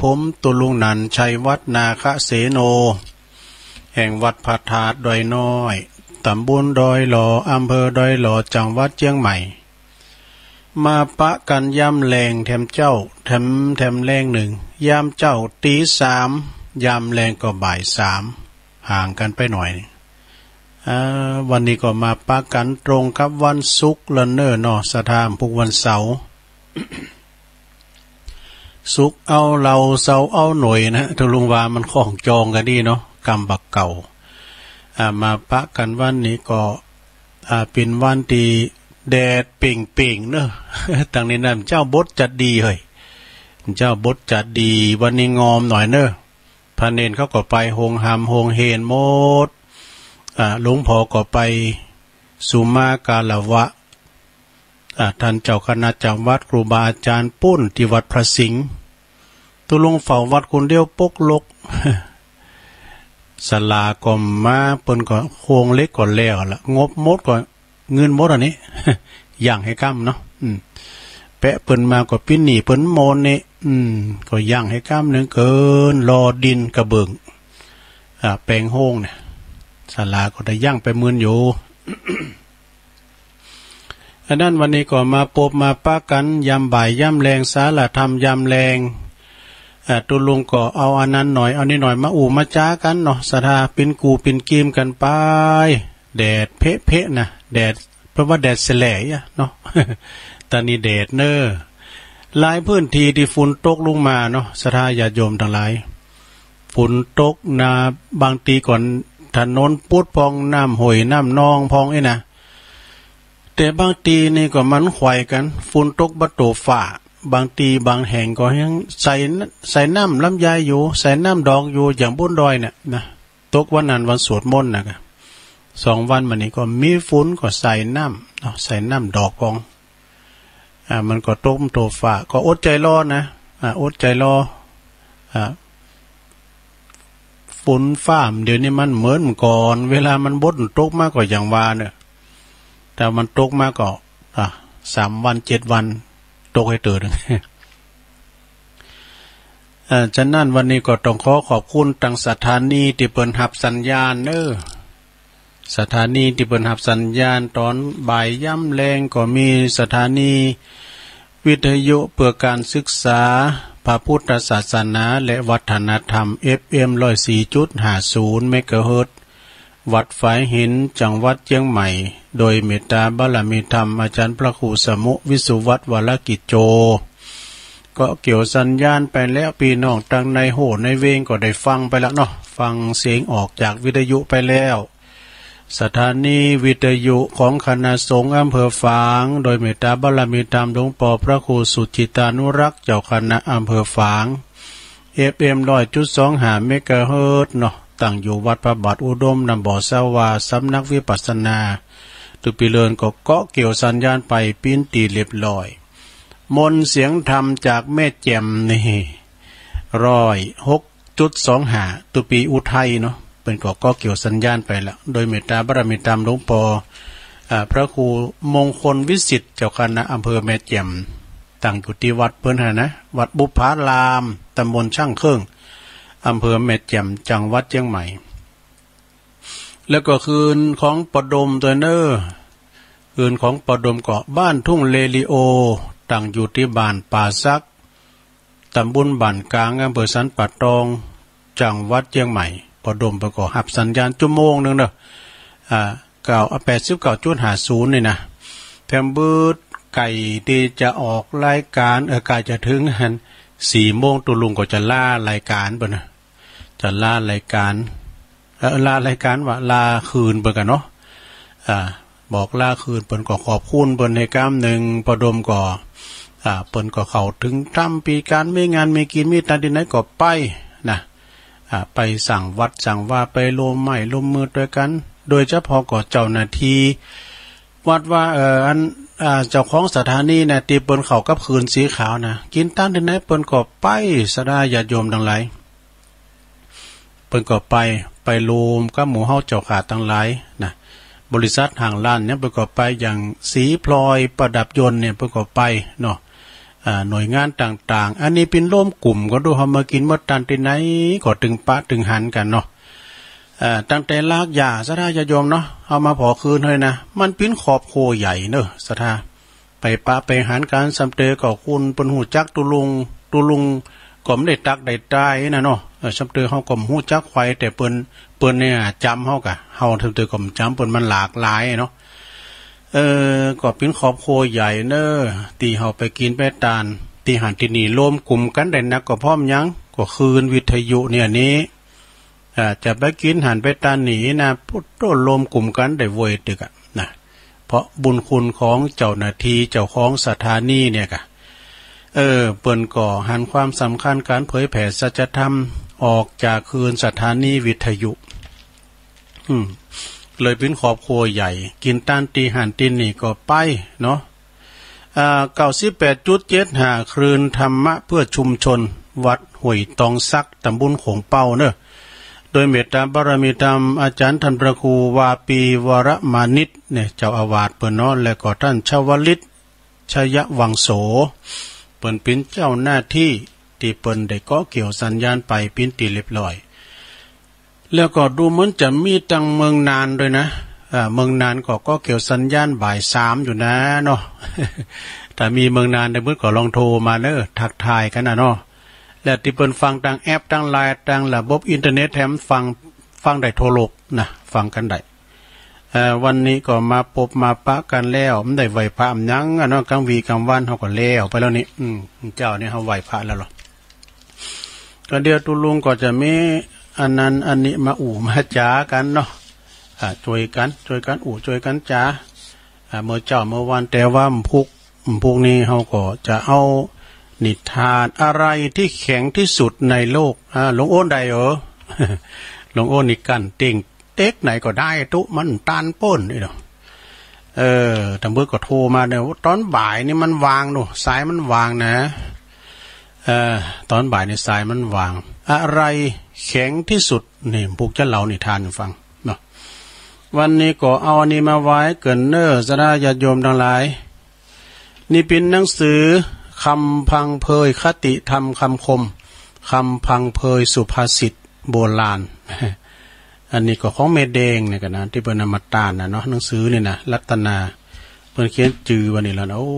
ผมตุลุงนันชัยวัฒนาคเสโนแห่งวัดพระธาตุดอยน้อยตำบลดอยหล่ออำเภอดอยหล่อจังหวัดเชียงใหม่มาปะกันย่ำแรงแถมเจ้าแถมแรงหนึ่งย่ำเจ้าตีสามย่ำแรงก็บ่ายสามห่างกันไปหน่อยวันนี้ก็มาปะกันตรงกับวันศุกร์ละเนอเนาะสถานพวกวันเสาร์ สุกเอาเราเสาเอาหน่วยนะทุลุงวามันของจองกันดีเนาะกรรมบักเก่ามาปะกันวันนี้ก็เป็นวันที่แดดเป่งเนอะ ต่างในนั้นเจ้าบดจัดดีเฮ้ยเจ้าบดจัดดีวันนี้งอมหน่อยเนอะพระเนนเขาก็ไปโฮงหามโฮงเฮนโมดหลวงพ่อก็ไปสุมากาลวะท่านเจ้าคณะจังหวัดครูบาอาจารย์ปุ้นที่วัดพระสิงห์ตุลงเฝ้าวัดคนเดียวปกลก สลาก็มาเปิ้นก็โครงเล็กก่อนแล้วละงบมดก่อนเงินมดอันนี้ อย่างให้กั้มเนาะแปะเปิ้นมาก็ปิ้นหนีเปิ้นโมนนี่ก็ย่างให้กั้มนึงเกินรอดินกระเบิงแปลงโฮงเนี่ยสลาก็ได้ย่างไปมื่นอยู่ อันนั้นวันนี้ก็มาปบมาป้ากันยำบ่ายยำแรงสาละทำยำแรงตุลุงก็เอาอันนั้นหน่อยเอานี่หน่อยมามาจ้ากันเนาะสถาเป็นกูเป็นกีมกันไปแดดเพะนะแดดเพราะว่าแดดแสลยเนาะ ตอนนี้แดดเนอหลายพื้นที่ที่ฝุ่นตกลงมาเนาะสถาญาติโยมทั้งหลายฝุ่นตกนาบางทีก่อนถนนปุดพองน้ำหอยน้ำนองพองนะแต่บางทีนี่ก็มันไขว่กันฝุ่นตกบัดโตฝ่าบางทีบางแห่งก็ยังใส่น้ำลำไยอยู่ใส่น้ำดอกอยู่อย่างบนดอยเนี่ยนะตกวันนั้นวันสวดมนต์นะครับ2 วันมานี้ก็มีฝุ่นก็ใส่น้ำเนาะใส่น้ำดอกกองมันก็ตกโตฝ่าก็อดใจรอนะอดใจรอฝุ่นฟ้ามเดี๋ยวนี้มันเหมือนก่อนเวลามันบดตกมากกว่าอย่างวาเนี่ยแต่มันตกมากก็3 วัน 7 วันตกให้ตื่น ฉะนั้นวันนี้ก็ต้องขอบคุณทางสถานีที่เปิดหับสัญญาณสถานีที่เปิดหับสัญญาณตอนบ่ายย่ำแรงก็มีสถานีวิทยุเพื่อการศึกษาพระพุทธศาสนาและวัฒนธรรม FM 104.50 เมกะเฮิรตซ์วัดฝายหินจังหวัดเชียงใหม่โดยเมตตาบารมีธรรมอาจารย์พระครูสมุวิสุวัตวรกิจโจก็เกี่ยวสัญญาณไปแล้วพี่น้องตั้งในโหในเวงก็ได้ฟังไปแล้วเนาะฟังเสียงออกจากวิทยุไปแล้วสถานีวิทยุของคณะสงฆ์อำเภอฝางโดยเมตตาบารมีธรรมหลวงพ่อพระครูสุจิตานุรักษ์เจ้าคณะอำเภอฝาง FM 100.25 เมกะเฮิรตซ์เนาะตั้งอยู่วัดพระบาทอุดมนำบ่อสาวาสำนักวิปัสสนาตุปีเลินก็เกาะเกี่ยวสัญญาณไปปิ้นตีเรียบร้อยมนเสียงธรรมจากแม่แจ่มนี่106.25ตุปีอุทัยเนาะเป็นเกาะเกี่ยวสัญญาณไปแล้วโดยเมตตาบารมีธรรมหลวงพ่อพระครูมงคลวิสิทธิ์เจ้าคณะอำเภอแม่แจ่มตั้งอยู่ที่วัดเพิ่นนะวัดบุพารามตำบลช่างเครื่องอำเภอแม่แจ่มจังหวัดเชียงใหม่แล้วก็คืนของปดมตัวเนอคืนของปดมเกาะบ้านทุ่งเลลิโอตั้งอยู่ที่บ้านป่าซักตำบลบ้านกลางอำเภอสันป่าตองจังหวัดเชียงใหม่ปดมประกอบหับสัญญาณชั่วโมงนึงเนอะ89.50นี่นะแถมบืดไก่ที่จะออกรายการไก่จะถึง4 โมงตุลุงก็จะล่ารายการป่ะนะจะล่ารายการว่าลาคืนเปิ่นกันเนาะบอกลาคืนเปิ่นก็ขอบคุณเปิ่นในกำหนึ่งประดมก็เปิ่นก็เข้าถึงทำปีการไม่งานไม่กินมีตาดินไหนก็ไปนะไปสั่งวัดสั่งว่าไปลมไม้ลมมือด้วยกันโดยเฉพาะก็เจ้าหน้าที่วัดว่าเจ้าของสถานีนะตีเปิ่นเข้ากับคืนสีขาวนะกินตาดินไหนเปิ่นก็ไปสดาญาติโยมทั้งหลายเปิ่นก็ไปรวมกับหมู่เฮาเจ้าขาดทั้งหลายนะบริษัทห่างล้านเนี่ยเปิ่นก็ไปอย่างสีพลอยประดับยนต์เนี่ยเปิ่นก็ไปเนาะ หน่วยงานต่างๆอันนี้เป็นร่วมกลุ่มก็ดูเฮามากินมดตันที่ไหนก็ตึงปะตึงหันกันเนาะตั้งแต่ลากยาสถาญาโยมเนาะเอามาพอคืนเลยนะมันเป็นขอบโคใหญ่เนอะสถาไปปะไปหันการสำเตอก็คุณปนหูจักตุลุงก็ไม่ได้ตักได้ตายนะเนาะสำเตอเฮาก็หูจักไฟแต่เปิ้นเนี่ยจำเฮากะเฮาสำเตอก็จำเปิ้นมันหลากหลายเนาะก็เป็นขอบโคใหญ่เนอะตีเฮาไปกินไปตานตีหันที่นี่รวมกลุ่มกันได้นักก็พร้อมยังก็คืนวิทยุเนี่ยนี้จะไปกินหันไปตานหนีนะพุทธรวมกลุ่มกันได้โวยตึกอ่ะนะเพราะบุญคุณของเจ้าหน้าที่เจ้าของสถานีเนี่ยกะเปิ้นก่อหันความสำคัญการเผยแผ่สัจธรรมออกจากคืนสถานีวิทยุเลยเป็นครอบครัวใหญ่กินต้านตีหันตีนี่ก็ไปเนาะ98.75 คืนธรรมะเพื่อชุมชนวัดห้วยตองซักตำบลโขงเป้าเนอะโดยเมตตาบารมีธรรมอาจารย์ท่านพระครูวาปีวรมานิตเนี่ยเจ้าอาวาสเปิ้นเนาะและก็ท่านชวลิตชยวังโสเปิ้นเป็นเจ้าหน้าที่ที่เปิ้นได้ก่อเกี่ยวสัญญาณไปปิ้นตีเรียบร้อยแล้วก็ดูเหมือนจะมีตังเมืองนานด้วยนะเมืองนานก็เกี่ยวสัญญาณบ่าย3อยู่นะเนาะ แต่มีเมืองนานได้เมื่อก็ลองโทรมาเนอะทักทายกันนะเนาะแล้วที่เปิ้นฟังทางแอปทางไลน์ทางระบบอินเทอร์เน็ตแถมฟังได้โทรโลกนะฟังกันได้วันนี้ก็มาพบมาปะกันแล้วมันได้ไหวพระยังเนาะกลางวีกลางวันเฮาก็แล้วไปแล้วนี่เจ้านี่เฮาไหวพระแล้วหรอก็เดี๋ยวตุลุงก็จะมีอันนั้นอันนี้มามาจ๋ากันเนาะช่วยกันช่วยกันจ๋าเมื่อเจ้าเมื่อวันแต่ว่าพวกนี้เฮาก็จะเอานิทานอะไรที่แข็งที่สุดในโลกหลวงโอ้นได้เหรอ หลวงโอ้นนี่กันเต่งเต็กไหนก็ได้ตุมันตานป้นนี่เนาะตำรวจก็โทรมาเนี่ยตอนบ่ายนี่มันวางเนาะสายมันวางนะตอนบ่ายนี่สายมันวางอะไรแข็งที่สุดนี่พวกจะเล่านิทานให้ฟังเนาะวันนี้ก็เอาอันนี้มาไว้เกินเนอร์สดาญาติโยมทั้งหลายนี่เป็นหนังสือคำพังเพยคติธรรมคำคมคำพังเพยสุภาษิตโบราณ อันนี้ก็ของเมเดงเนี่ยกันนะที่เป็นอมตะนะเนาะหนังสือนี่นะรัตนาเพิ่นเขียนจื่อวันนี้แล้วนะโอ้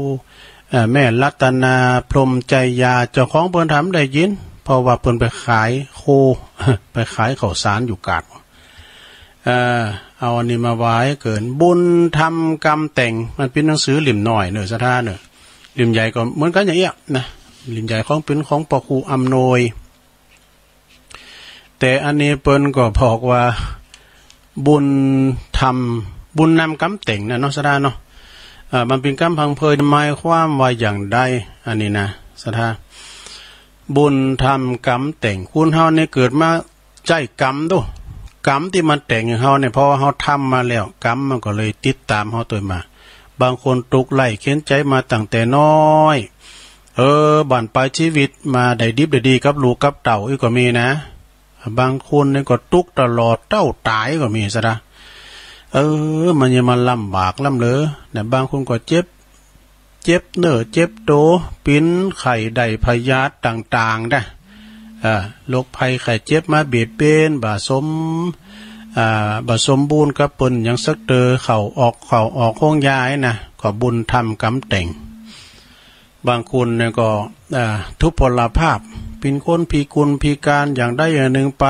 แม่รัตนาพรหมใจยาเจ้าของเพิ่นทำได้ยินเพราะว่าเพิ่นไปขายโค ไปขายข้าวสารอยู่กาดเอาอันนี้มาไว้เกินบุญทำกรรมแต่งมันเป็นหนังสือหลิ่มหน่อยเนอะสถานเนอะหลิ่มใหญ่ก็เหมือนกันอย่างเงี้ยนะหลิ่มใหญ่ของเป็นของปครูอำนวยแต่อันนี้เปิ้นก็บอกว่าบุญทำบุญนำกรรมแต่งนะเนาะสถานเนาะมันเป็นกรรมพังเพยหมายความว่าอย่างใดอันนี้นะสถานบุญทำกรรมแต่งคุณเฮาเนี่ยเกิดมาใจกรรมดูกรรมที่มันแต่งอย่างเฮาเนี่ยเพราะว่าเฮาทำมาแล้วกรรมมันก็เลยติดตามเฮาตัวมาบางคนตุกไล่เข็นใจมาตั้งแต่น้อยบั่นปลายชีวิตมาได้ดิบได้ดีกับลูกกับเต่าอีกก็มีนะบางคนเนี่ยก็ตุกตลอดเต้าตายก็มีซะนะมันยังมาลำบากลำเหลือแต่บางคนก็เจ็บเนื้อเจ็บโตปิ้นไข่ได้พยาธิต่างๆได้โรคภัยไข้เจ็บมาเบียดเบียนบาสมบูรณ์กับเปิ้นยังสักเตอเข่าออกห้องยายนะก็บุญทำกำแต่งบางคนเนี่ยก็ทุพพลภาพเป็นคนพิกุลพิการอย่างได้อย่างหนึ่งไป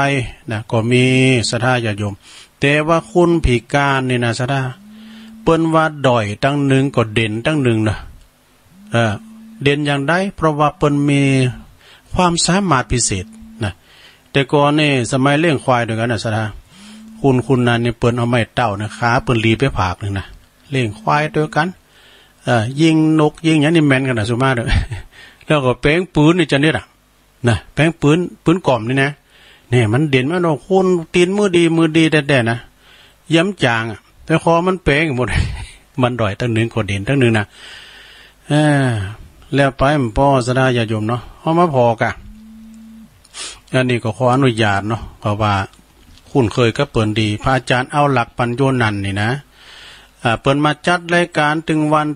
นะก็มีศรัทธาญาติโยมแต่ว่าคุณพิการนี่นะศรัทธาเปิ้นว่าด้อยตั้งหนึ่งก็เด่นตั้งหนึ่งนะเด่นอย่างได้เพราะว่าเปิ้นมีความสามารถพิเศษนะแต่ก่อนนี่สมัยเลี้ยงควายด้วยกันนะศรัทธาคุณนั้นนี่เปิ้นเอาไม้เต้านะขาเปิ้นรีไปผากนึงนะเลี้ยงควายด้วยกันยิงนกยิงอย่างนี้แม่นกันนะสุมาเด้อ แล้วก็แป้งปืนนี่จะเนี่ยนะแป้งปืนกล่อมนี่นะเนี่ยมันเด่นมากเนาะคุณตีนมือดีแด่ๆนะย้ำจางแต่คอมันแป้งหมด มันด้อยตั้งหนึ่งก็เด่นตั้งหนึ่งนะแล้วไปมันพ่อสดาญาติโยมเนาะเอามาพอกะอันนี้ก็ขออนุญาตเนาะเพราะว่าคุณเคยก็เปิ่นดีพระอาจารย์เอาหลักปัญโยนันนี่นะเปิ่นมาจัดรายการถึงวัน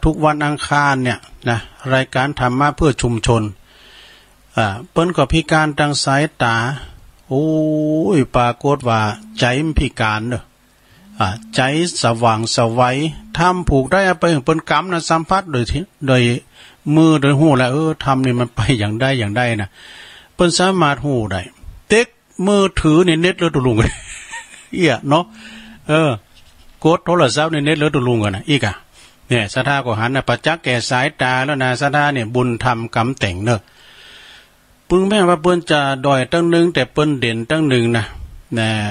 ทุกวันอังคารเนี่ย นะรายการธรรมะเพื่อชุมชนเปิ้นก็พิการทางสายตาโอ้ยปรากฏว่าใจมันพิการเด้อใจสว่างสวัยทำผูกได้ไปเปิ้นกรรมนะสัมผัสโดยมือโดยหูแล้วทำนี่มันไปอย่างได้นะเปิ้นสามารถหูได้เต็กมือถือในเน็ตเลยตุลุงเอี้ยเนาะกดโทรศัพท์ในเน็ตเลยตุลุงกันนะอีกเนี่ยศรัทธาก็หันนะประจักษ์แก่สายตาแล้วนะศรัทธาเนี่ยบุญธรรมกรรมแต่งเนอะปึงแม่ว่าเปิ้นจะด้อยตั้งหนึ่งแต่เปิ้นเด่นตั้งหนึ่งนะ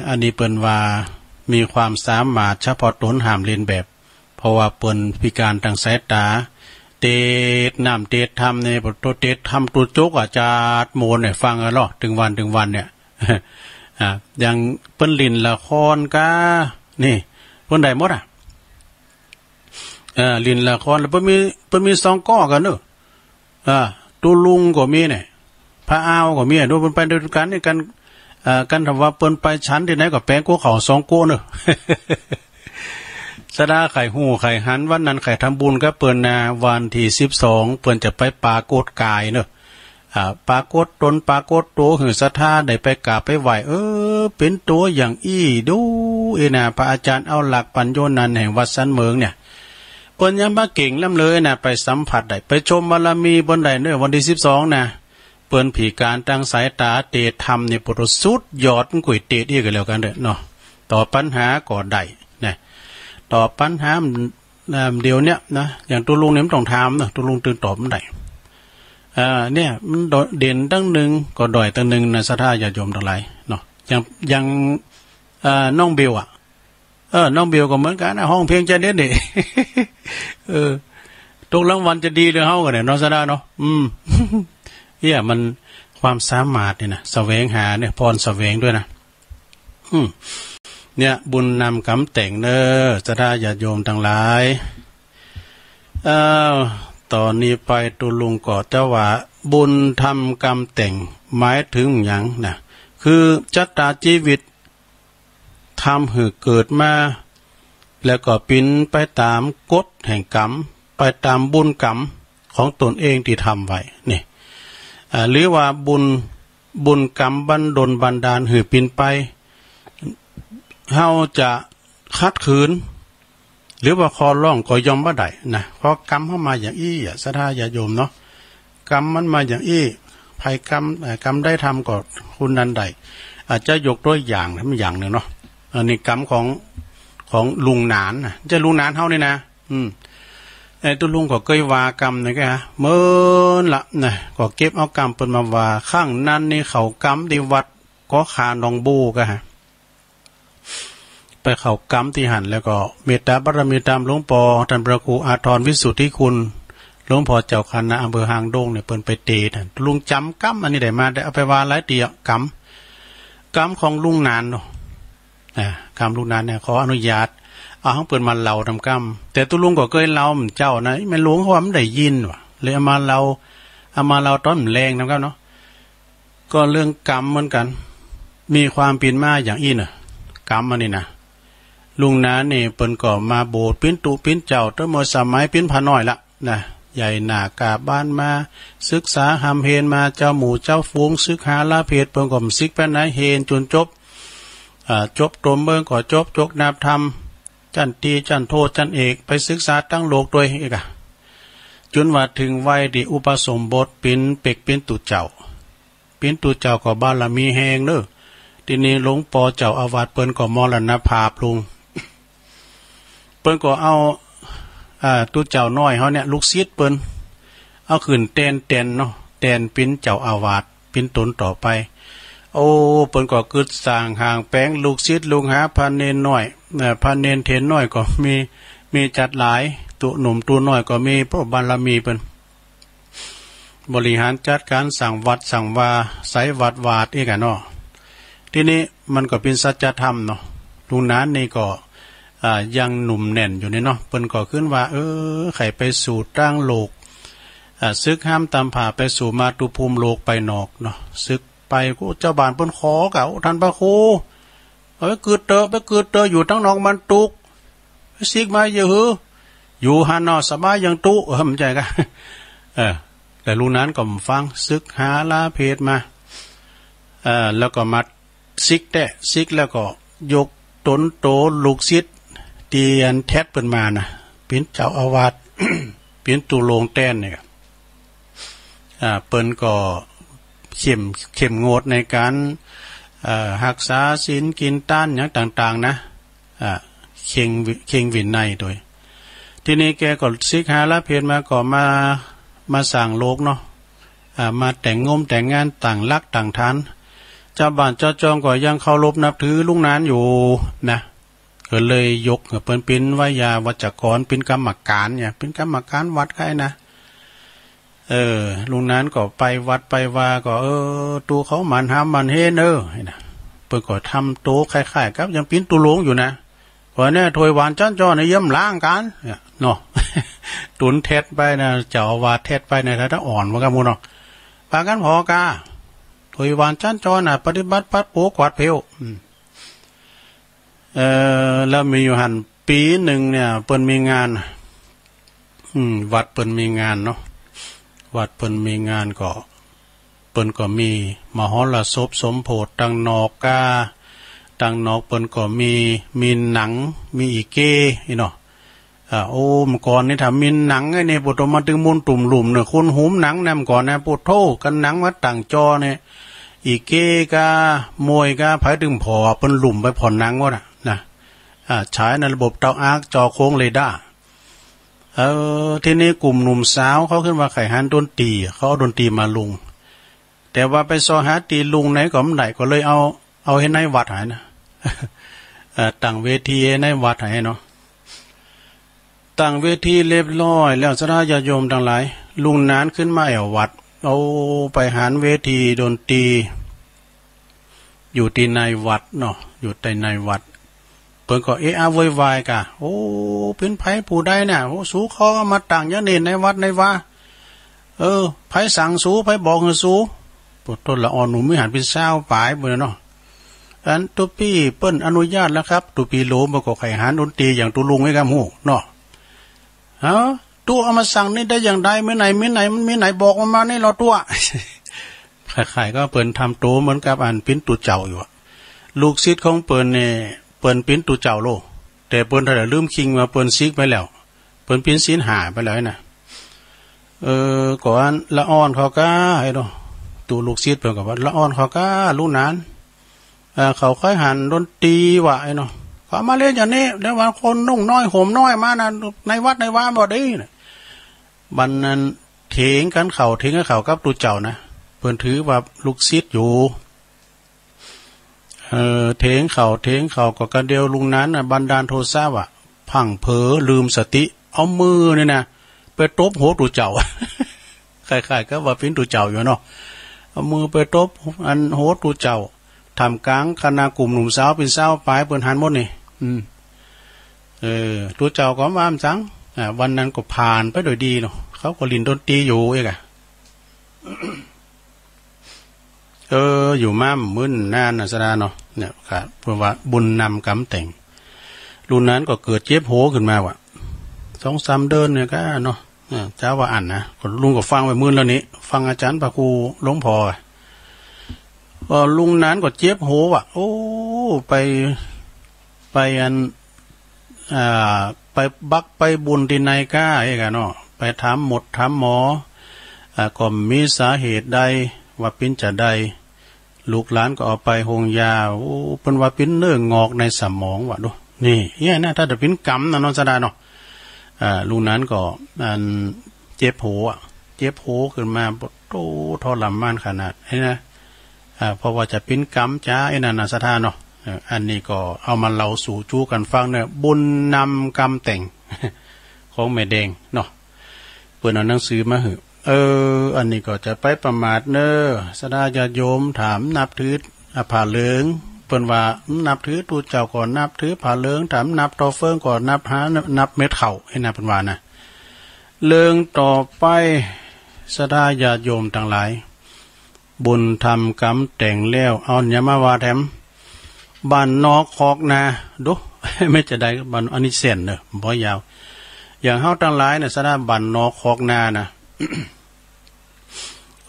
อันนี้เปิ้นว่ามีความสามารถเฉพาะตนห้ามเลียนแบบเพราะว่าเปิ้นพิการทางสายตาเตดน้ำเตดทำในบทตัวเตดทำตัวโจกอาจารย์โมนเนี่ยฟังกันหรอถึงวันเนี่ยอย่างเปิ้นลินละครก้านี่เปิ้นได้หมดลินละครแล้วเปิ้นมีสองก้อกันเนอะตัวลุงก็มีเนี่ยพระอ้าวก็มีดูเปิ้นไปด้วยกันนี่กันทำว่าเปิ้นไปชั้นที่ไหนก็แปลงกู้เขาสองกู้เนอะสดาไข่หูไข่หันวันนั้นไข่ทำบุญก็เปิ้นนาวันที่12เปิ้นจะไปปรากฏกายเนอะปรากฏตนปรากฏตัวหือศรัทธาได้ไปกราบไปไหวเป็นตัวอย่างดูนะพระอาจารย์เอาหลักปัญโยนันแห่งวัดสันเมืองเนี่ยเปิ้นยังมาเก่งล้ำเลยนะไปสัมผัสได้ไปชมบารมีบนใดเนอะวันที่12นะเปิ้นผีการตั้งสายตาเตะธรรมเนี่ยปรสุดยอดก๋วยเตะอีกแล้วกันเด้อเนาะต่อปัญหาก็ได้นะต่อปัญหาเดี๋ยวเนี้ยนะอย่างตัวลุงเนี่ยมันต้องถามนะตัวลุงตื่นตอบมันได้เนี่ยมันเด่นตั้งหนึ่งก็ด้อยตั้งหนึ่งนะศรัทธาญาติโยมทั้งหลายเนาะอย่างน้องเบลน้องเบลก็เหมือนกันนะห้องเพลงจะเด่นดิตกรางวัลจะดีเลยเฮากันเนี่ยเนาะศรัทธาเนาะเนี่ยมันความสามารถเนี่ยนะแสวงหาเนี่ยพรแสวงด้วยนะเนี่ยบุญนำกำแต่งเนอศรัทธาญาติโยมทั้งหลายตอนนี้ไปตุลุงก็แต่ว่าบุญทำกรรมแต่งหมายถึงอย่างนะคือจัตตาชีวิตทำให้เกิดมาแล้วก็ปิ้นไปตามกฎแห่งกรรมไปตามบุญกรรมของตนเองที่ทำไว้นี่หรือว่าบุญกรรมบันดาลให้ปิ้นไปเฮาจะคัดขืนหรือว่าคอร้องก็ยอมบ่ได้นะเพราะกรรมเข้ามาอย่างอี้ศรัทธาญาติโยมเนาะกรรมมันมาอย่างอี้ภัยกรรมได้ทำก็คุณนันใดอาจจะยกตัวอย่างทำอย่างหนึ่งเนาะอันนี้กรรมของลุงหนานนะจะลุงหนานเฮานี่นะตัวลุงก็เคยว่ากรรมนี่ก็ฮะเมื่อละนะก็เก็บเอากรรมเปิดมาว่าข้างนั้นนี่เขากรรมที่วัดก็ขาหนองบูก็ฮะไปเข้ากรรมที่หันแล้วก็เมตตาบารมีตามหลวงปอท่านพระครูอาทรวิสุทธิคุณหลวงพ่อเจ้าคณะอำเภอหางดงเนี่ยเปิ้นไปเตะท่านลุงจำกรรมอันนี้ได้มาได้เอาไปว่าหลายตีกรรมของลุงนานเนาะกรรมลุงนานเนี่ยขออนุญาตเอาของเปิ้นมาเล่าทำกรรมแต่ตัวลุงก็เคยเล่าเจ้านะแม่หลวงเขาว่ามันได้ยินว่ะเลยเอามาเล่าตอนแรงทำกรรมเนาะก็เรื่องกรรมเหมือนกันมีความเป็นมาอย่างอี้น่ะกรรมอันนี้นะลุงนานี่เปิ้นก็มาโบสถ์ปิ้นตุปิ้นเจ้าตั้งแต่สมัยปิ้นพาน้อยละนะใหญ่หน้ากาบ้านมาศึกษาหำเฮนมาเจ้าหมู่เจ้าฝูงศึกหาลาเพศเปิ้นก็ศึกไปไหนเฮนจนจบตมเบิ่งก็จบจกนับธรรมจันตีจันโทจันเอกไปศึกษาตั้งโลกด้วยอีกจนว่าถึงวัยที่อุปสมบทปิ้นเป็กปิ้นตุเจ้าก็บารมีแหงเด้อทีนี้หลวงปอเจ้าอาวาสเปิ้นก็มรณภาพลงเปิ้นก็เอาตุเจ้าน้อยเขาเนี่ยลูกศิษย์เปิ้นเอาขึ้นแตนเนาะแตนปิ้นเจ้าอาวาสปิ้นตนต่อไปโอ้เปิ้นก็กึดสร้างห่างแปลงลูกศิษย์ลูกหาพาเนนน้อยพาเนนเทนน้อยก็มีจัดหลายตัวหนุ่มตัวน้อยก็มีเพราะบารมีเปิ้นบริหารจัดการสั่งวัดสั่งวาไสวัดวาดอีกอ่ะเนาะทีนี้มันก็เป็นสัจธรรมเนาะลุงนั้นนี่ก็ยังหนุ่มแน่นอยู่นี่เนาะเปิ้นก็ขึ้นว่าไข่ไปสู่ตั้งโลกซึกห้ามตามผ่าไปสู่มาตุภูมิโลกไปนอกเนาะซึกไปกูเจ้าบ้านเปิ้นขอเก่าท่านพระครูเอาไปเกิดเตออยู่ทั้งนอกมันตุกซิกมาอยู่หันเนาะสบายยังตุมันใจกัน แต่ลุงนั้นก็ฟังซึกหาลาเพศมาแล้วก็มาซิกแต่ซิกแล้วก็ยกตนโตลูกศิษย์เตียนแทดเป็นมานะเป็นเจ้าอาวาส เป็นตุโลงแต้นเนี่ยเปิ้นก็เข้มงวดในการรักษาศีลกินต้านอย่างต่างๆนะเข่งวินในโดยทีนี้แกก็ซิกหาละเพศมาก็มาสั่งโลกเนาะมาแต่งงมแต่งงานต่างลักต่างฐานเจ้าบ้านเจ้าจองก็ยังเคารพนับถือลุงนานอยู่นะก็เลยยกเปิ้นเป็นวิยาวัจกรเป็นกรรมการเนี่ยเป็นกรรมการวัดใครนะลุงนั้นก็ไปวัดไปว่าก็ตัวเขามันห้ามมันเฮเนอนะเปิ้นก็ทำโตคล้ายๆกับยังปิ้นตุลงอยู่นะว่าเนี่ยถวยหวานจ้อนจ้อในเยี่ยมล้างกันเนาะ ตุนเท็ดไปนะเจ้าอาวาสเท็ดไปในท่าอ่อนว่ากันมูเนาะปากันพอกาถวยหวานจ้อนจ้อน่ะปฏิบัติปัดโปกวาดเพลแล้วมีอยู่หันปีหนึ่งเนี่ยเปิ้นมีงานวัดเปิ้นมีงานเนาะวัดเปิ้นมีงานก็เปิ้นก็มีมหรสพสมโพธิตังนอกกาตังนอกเปิ้นก็มีหนังมีอีเก้เนาะโอ้มก่อนนี่ถ้ามีหนังไอ้นี่ปุตมาถึงมุนตุ่มหลุมเนี่ยคุณหุมหนังนำก่อนนะปุโธกันหนังวัดต่างจอเนี่ยอีเก้กามวยกาไผถึงพอเปิ้นหลุมไปผ่อนหนังว่านะฉายในระบบเตาอาร์คจอโค้งเรดาร์ทีนี้กลุ่มหนุ่มสาวเขาขึ้นว่าไข่หันดนตรีเขาเอาดนตรีมาลุงแต่ว่าไปซอหาตีลุงไหนก็ไม่ได้ก็เลยเอาให้ในวัดหายนะตั้งเวทีในวัดหายเนาะตั้งเวทีเรียบร้อยแล้วสราญาโยมทั้งหลายลุงนานขึ้นมาเอาวัดเอาไปหารเวทีดนตรีอยู่ที่ในวัดเนาะอยู่ในวัดเปิ้นก็อาโวยวายกะโอ้เป็นไผผู้ใดน่ะโอ้สู้เขามาตั้งยะเนนในวัดในว่าไผสั่งสู้ไผบอกให้สู้ปวดต้นละอ่อนหนุ่มไม่หันเป็นเศร้าปลายเบิ่นเนาะอันตุปี้เปิ้นอนุญาตแล้วครับตุปีโหลบ่ก็ไข่หารดนตรีอย่างตุลุงไว้กับฮู้เนาะตัวเอามาสั่งนี่ได้อย่างใดมื้อไหนมันมีไหนบอกมานี่เราตัวคล้ายๆก็เปิ้นทำโตเหมือนกับอันปิ้นตุเจ้าอยู่ลูกศิษย์ของเปิ้นเนี่ยเปิ้นปิ้นตุเจ้าโลแต่เปิ้นถ้าลืมคิงมาเปิ้นซิกไปแล้วเปิ้นปิ้นศีลหาไปแล้วนะก่อนละอ่อนเขาก็ไอ้เนาะตัวลูกศิษย์เปิ้นก็ว่าละอ่อนเขาก็รู้นานเขาค่อยหันดนตรีว่าไอ้เนาะเขามาเล่นอย่างนี้แล้วว่าคนนุ่งน้อยห่มน้อยมานะในวัดในว่าบ่ได้บัดนั้นเถียงกันเขาเถียงกับเขากับตุเจ้านะเปิ้นถือว่าลูกศิษย์อยู่เทงเข่าก็กระเดียวลุงนั้นบันดาลโทสะว่ะพังเผลอลืมสติเอามือเนี่ยนะไปตบหัวตุเจ้าคล้ายๆก็ว่าเป็นตุเจ้าอยู่เนาะเอามือไปตบอันหัวตุเจ้าทำกลางคณะกลุ่มหนุ่มสาวเป็นสาวปลายเปิ้นหันหมดนี่ตุเจ้าก็มาจังวันนั้นก็ผ่านไปโดยดีเนาะเขาก็ลินดนตรีอยู่เองอยู่ม้ามมึนนานสดาเนาะเนี่ยครับเพราะว่าบุญนำกำแต่งรุ่นนั้นก็เกิดเจ็บโหขึ้นมาว่ะ2-3 เดือนเนี่ยก็เนาะเจ้าว่าอ่านนะคนลุงก็ฟังไปมื่นแล้วนี้ฟังอาจารย์พระครูหลวงพ่อก็ลุงนั้นก็เจ็บโหว่ะโอ้ไปอันไปบักไปบุญที่ในก้าไอ้กันเนาะไปถามหมดถามหมอก็มีสาเหตุใดว่าเป็นจะใดลูกหลานก็เอาไปหงยาโอ้เป็นว่าเป็นเนื้องอกในสมองว่ะดูนี่เนี่ยนะถ้าจะเป็นกรรมนะน้องสดาเนาะลุงนั้นก็เจ็บโหขึ้นมาโตทรมานขนาดนี้นะเพราะว่าจะเป็นกรรมจ้าไอ้นั่นนะสถานเนาะอันนี้ก็เอามาเล่าสู่จู้กันฟังเนี่ยบุญนำกรรมแต่ง ของแม่แดงเนาะเปิดเอาหนังสือมาเหอะอันนี้ก็จะไปประมาทเนอสดาญาโยมถามนับถือผ้าเหลืองเปิ้นว่านับถือตูเจ้าก่อนนับถือผ้าเหลืองถามนับต่อเฟิงก่อนนับเม็ดเข่าให้นับเป็นว่านะเลืองต่อไปสดาญาโยมทั้งหลายบุญทำกรรมแต่งแล้วเอาอย่ามาว่าแถมบ้านนอกคอกนาดูไม่จะได้บ้านอันนี้เส้นเนอะบ่ยาวอย่างเฮาทั้งหลายเนี่ยสดาบ้านนอกคอกนานะ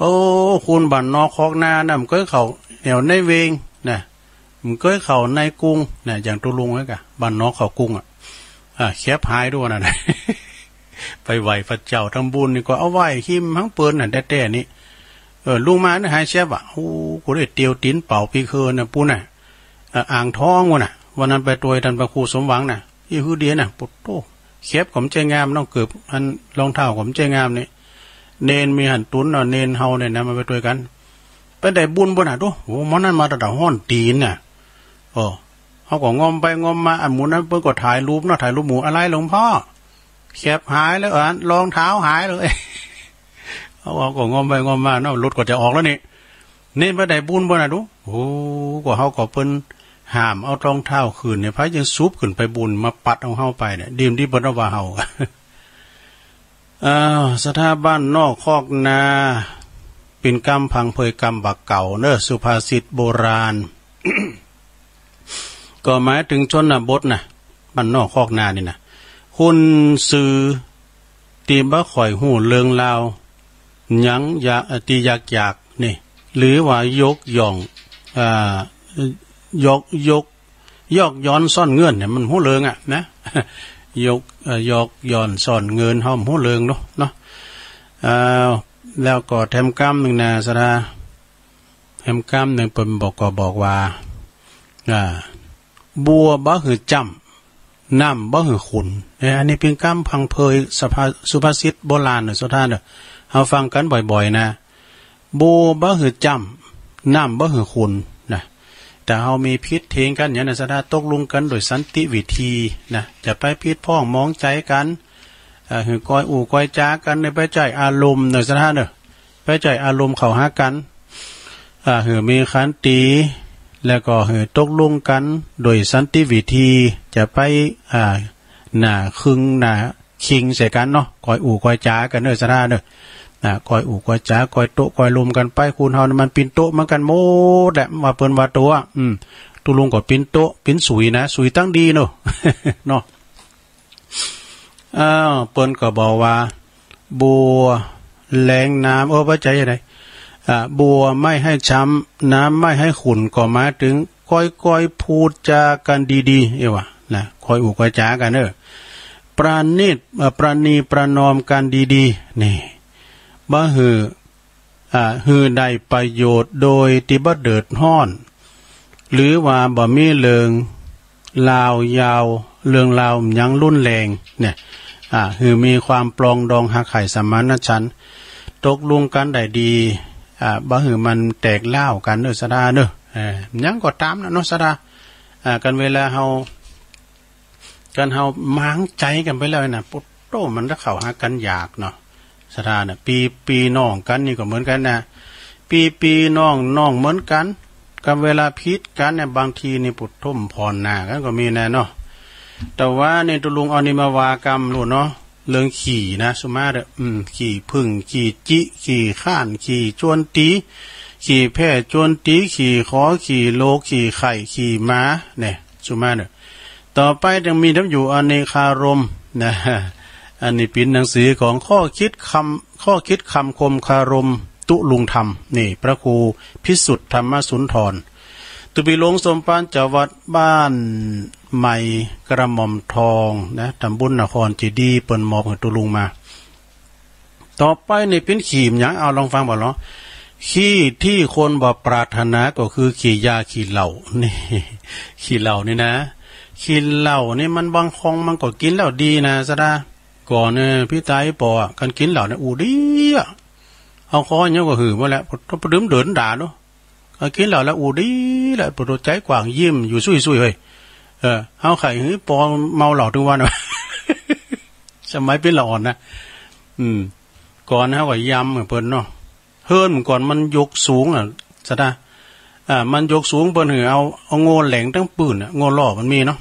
โอ้คุณบ้านนอกคอกนาน่ะมันก็เข้าแนวในเวงนะมันก็เข้าในกรุงนะอย่างตุลุงแล้วกะบ้านนอกเข้ากรุงแคบหายด้วยนะ ไปไหวพระเจ้าทำบุญนี่ก็เอาไหวหิมทั้งเปิ้นน่ะแต่นี่ลุงมาเนี่ยหายเชฟโอ้กูได้เตียวตีนเป่าปีคืนน่ะปูน่ะอ่างท้องวะน่ะวันนั้นไปตัวท่านพระครูสมหวังน่ะอีฮือเดียน่ะปุตโตเข็บผมใจงามน้องเกือบอันรองเท้าผมใจงามนี่เนนมีหันตุนเนนเฮาเนี่ยนะมาไปตัวกันไปได้บุญบ่น่ะดูโอ้มันนั้นมาตะห้อนตีนน่ะเขาก็งอมไปงอมมาอันหมูนั้นเพิ่นก็ถ่ายรูปเนาะถ่ายรูปหมูอะไรหลวงพ่อเข็บหายแล้วรองเท้าหายเลยเขาก็งอมไปงอมมาเนาะรถก็จะออกแล้วนี่เน้นไปได้บุญบ่น่ะดูโอ้ก็เขาก็เพิ่นห้ามเอารองเท้าคืนเนี่ยพระยังซุบขึ้นไปบุญมาปัดเอาเฮาไปเนี่ยดีมที่บ่ได้ว่าเฮาสถาบันนอกคอกนาเป็นกรรมพังเพยกรรมบักเก่าเนอะสุภาษิตโบราณ ก็หมายถึงชนบทนะบ้านนอกคอกนานี่นะคุณสื่อตีบ่ข่อยหูเลืองลาวยังอยากตีอยากนี่หรือว่ายกย่องยกย้อนซ่อนเงื่อนเนี่ยมันหูเลืองนะยกย้อนซ่อนเงินห้อมหูเลืองเนาะแล้วก็แถมกรรมหนึ่งนะสระแถมกรรมหนึ่งเป็นบอกว่าบัวบ่หือจำน้ำบ่หือขุนอันนี้เป็นกรรมพังเพยสุภาษิตโบราณเนอะสุดท้ายเนอะเราฟังกันบ่อยๆนะบัวบ่หือจำน้ำบ่หือขุนนะแต่เรามีพิษเทงกันอย่างนั้นสระตกลงกันโดยสันติวิธีนะจะไปพิษพ้องมองใจกันหือก้อยก้อยจ้ากันในไปใจอารมณ์เนอะสระเนอะไปใจอารมณ์เข้าหากันหือมีขันติแล้วก็ตกลงกันโดยสันติวิธีจะไปหน้าคึงหน้าคิงใส่กันเนาะคอยคอยจ้ากันเนอะสระเนอะคอยคอยจ้าคอยโตคอยลมกันไปคุณเฮามันปินโตมันกันโมดะว่าเปิ้นว่าตัวตุลุงก็ปินโตปินสุยนะสุยตั้งดีเนาะ เนาะเปิ้นก็บอกว่าบัวแรงน้ำว่าใจยังไงบัวไม่ให้ช้ำน้ำไม่ให้ขุ่นก็หมายถึงค่อยพูดจากันดีๆวะนะค่อยค่อยจากันปราณีประนอมกันดีๆนี่บ่ฮือได้ประโยชน์โดยที่บ่เดือดร้อน หรือว่าบ่มีเรื่องลาวยาวเรื่องลาวยังรุนแรงเนี่ยคือมีความปลองดองหักไข่สมานฉันท์ตกลงกันได้ดีบ่หือมันแตกเล่ากันเนอะสดาเนอะยังก็ตามนะเนาะสดากันเวลาเฮาม้างใจกันไปแล้วนะปุ๊บโตมันจะเข้าหากันยากเนาะสดาน่ะปีน้องกันนี่ก็เหมือนกันนะปีน้องเหมือนกันกับเวลาพิษกันเนี่ยบางทีนี่ปุดท่มพรหน้ากันก็มีนะเนาะแต่ว่าในตุลุงเอานี่มาวากรรมรู้เนาะเรื่องขี่นะสุมาเด้อขี่พึ่งขี่จิขี่ข้านขี่จวนตีขี่แพร่จวนตีขี่ขอขี่โลขี่ไข่ขี่ม้าเนี่ยสุมาเด้อต่อไปยังมีทั้งอยู่อเนคารมนะอันนี้เป็นหนังสือของข้อคิดคำคมคารมตุลุงธรรมนี่พระครูพิสุทธิ์ธรรมสุนทรตุบิลงสมปานจังหวัดบ้านใหม่กระหม่อมทองนะตำบลนครเจดีย์เปิ้นมอบให้ตุลุงมาต่อไปนี่เป็นขี่หยังเอาลองฟังบ่เนาะขี้ที่คนบ่ปรารถนาก็คือขี้ยาขี้เหล้านี่ขี้เหล้านี่นะขี้เหล้านี่มันบางคงมันก็กินแล้วดีนะซะดาก่อนเนี่ยพี่ตายปอกันกินเหล้าเนี่ยดีเอาคอเนี่ยก็หือมาแล้วพอดื่มเดินด่าเนาะกินเหล้าแล้วดีแหละปวดใจกว้างยิ้มอยู่ซุยๆเฮ้ยเฮาไข่หือปอเมาเหล้าทุกวันวะ สมัยเป็นเหล้าอ่อนนะก่อนเฮาก็ยำเพิ่นเนาะเฮิรนก่อนมันยกสูงซะดามันยกสูงเปิ้นหือเอาโง่แหลงทั้งปืนโง่ล่อมันมีเนาะ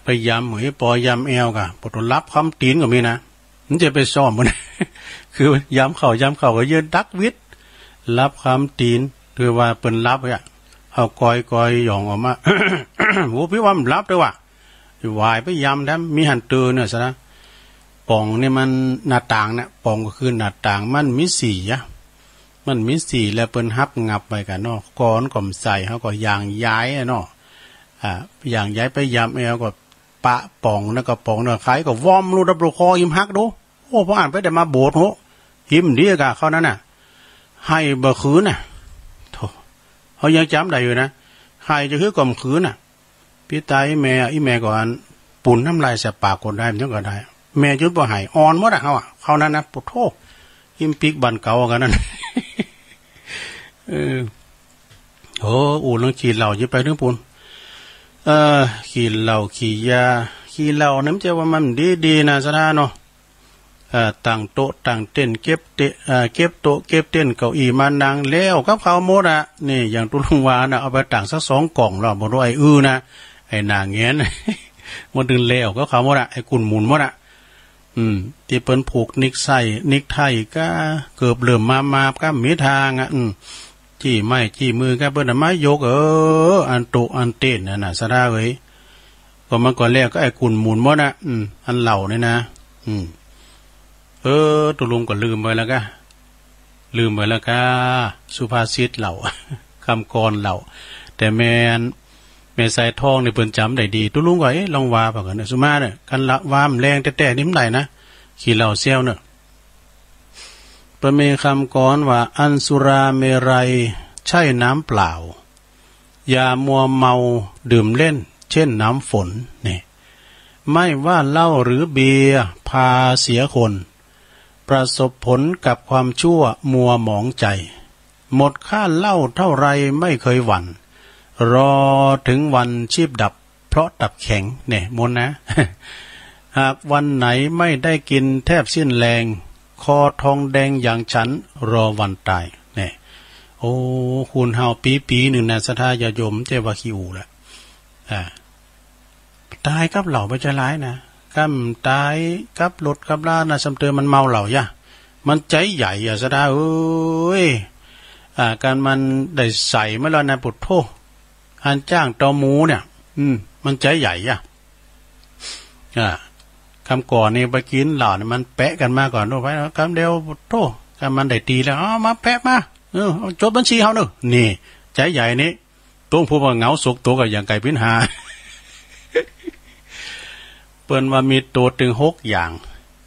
ไปยำเหมือนปอยำแอวกะปวดรับคำตีนก็มีนะมันจะไปซ่อมมัน คือยำเข่าก็ยืนดักวิทรับคำตีนคือว่าเปิ้นรับเอากอยหย่องออกมา โหพี่ว่ามันรับด้วยว่ะวายไปยำแท้มีหันเตือนเนี่ยซะนะ ป่องเนี่ยมันหน้าต่างเนี่ยป่องก็คือหน้าต่างมันมีสีอะมันมีสีแล้วเปิ้นฮับงับไปกันเนาะก้อนก่อมใส่เขาก็ยางย้ายเนาะอย่างย้ายไปยำก็ปะป่องแล้วก็ป่องเนาะขายก็วอมรูดับรูคอหิมฮักดูโอ้พออ่านไปแต่มาโบดโหหิมดีกะเขานั้นน่ะให้บ่คืนน่ะโธ่เขายังจำได้อยู่นะให้จะคือกล่อมคืนน่ะพี่ตายแม่อีแม่ก่อนปุ่นน้ำลายแสบปากคนได้มันยังก็ได้แม่จุดบ่หายอ่อนหมดอ่ะเขานั้นนะปวดโธ่หิมปิกบันเก่ากันนั่นโอ้อู่เรื่องขี่เหล่าจะไปเรื่องปุ่นขี่เหล่าขี่ยาขี่เหล่าน้ำเจ้าว่ามันดีนะสนาเนาะต่างโต๊ะต่างเต้นเก็บโต๊ะเก็บเต้นเก้าอี้มานั่งแล้วกับเขาหมดอ่ะนี่อย่างตุลุงวานะเอาไปต่างสัก2 กล่องเราบ่รู้ไอ้นะไอ้นางเงี้ยมันดึงแล้วก็เขาหมดอ่ะไอ้กุ่นหมุนหมดอ่ะที่เปิ้นผูกนิกไทยก็เกือบเหลื่อมมาก็มีทางอ่ะจี้ไม้จี้มือก็เปิ้นมายกอันโตอันเต้นน่ะสะดาเอ้ยก็มันก่อนแรกก็ไอ้กุ่นหมุนหมดอ่ะอันเหล่านี่นะตุลุงก็ลืมไปแล้วก็สุภาษิตเหล่าคำกรเหล่าแต่แม่ใส่ทองในเปิ้นจำได้ดีตุลุงก็ลองว่าว่ากันนะสุมาเนี่ยกันละวามแรงแต่ๆนิ่มไหนนะขี่เหล่าเซี่ยวเนอะเปิ้นมีคำกรว่าอันสุราเมรัยใช่น้ำเปล่าอย่ามัวเมาดื่มเล่นเช่นน้ำฝนนี่ไม่ว่าเหล้าหรือเบียร์พาเสียคนประสบผลกับความชั่วมัวหมองใจหมดค่าเหล้าเท่าไรไม่เคยหวั่นรอถึงวันชีพดับเพราะตับแข็งเนี่ยมนนะ หากวันไหนไม่ได้กินแทบสิ้นแรงคอทองแดงอย่างฉันรอวันตายเนี่ยโอ้คุณเฮาปีหนึ่งนะสทายาโยมเจวาคิวแหละตายกับเหล่าไปจะร้ายนะกำตายกับรถกับลานะสำเตอมันเมาเหล่าย่ะมันใจใหญ่อ่ะสะดาเอ้ยการมันได้ใส่เมื่อแล้วนะปุถโธอันจ้างตอหมูเนี่ยมันใจใหญ่อ่ะคำก่อนนี่ไปกินเหล่านี่มันแปะกันมาก่อนดูไปคำเดียวปุถโธการมันได้ตีแล้วมาแปะมาจดบัญชีเขาเนอะนี่ใจใหญ่นี่ต้องพูดว่าเหงาสุกตัวกับอย่างไก่พิ้นหาเปิ้นว่ามีตัวถึง6 อย่าง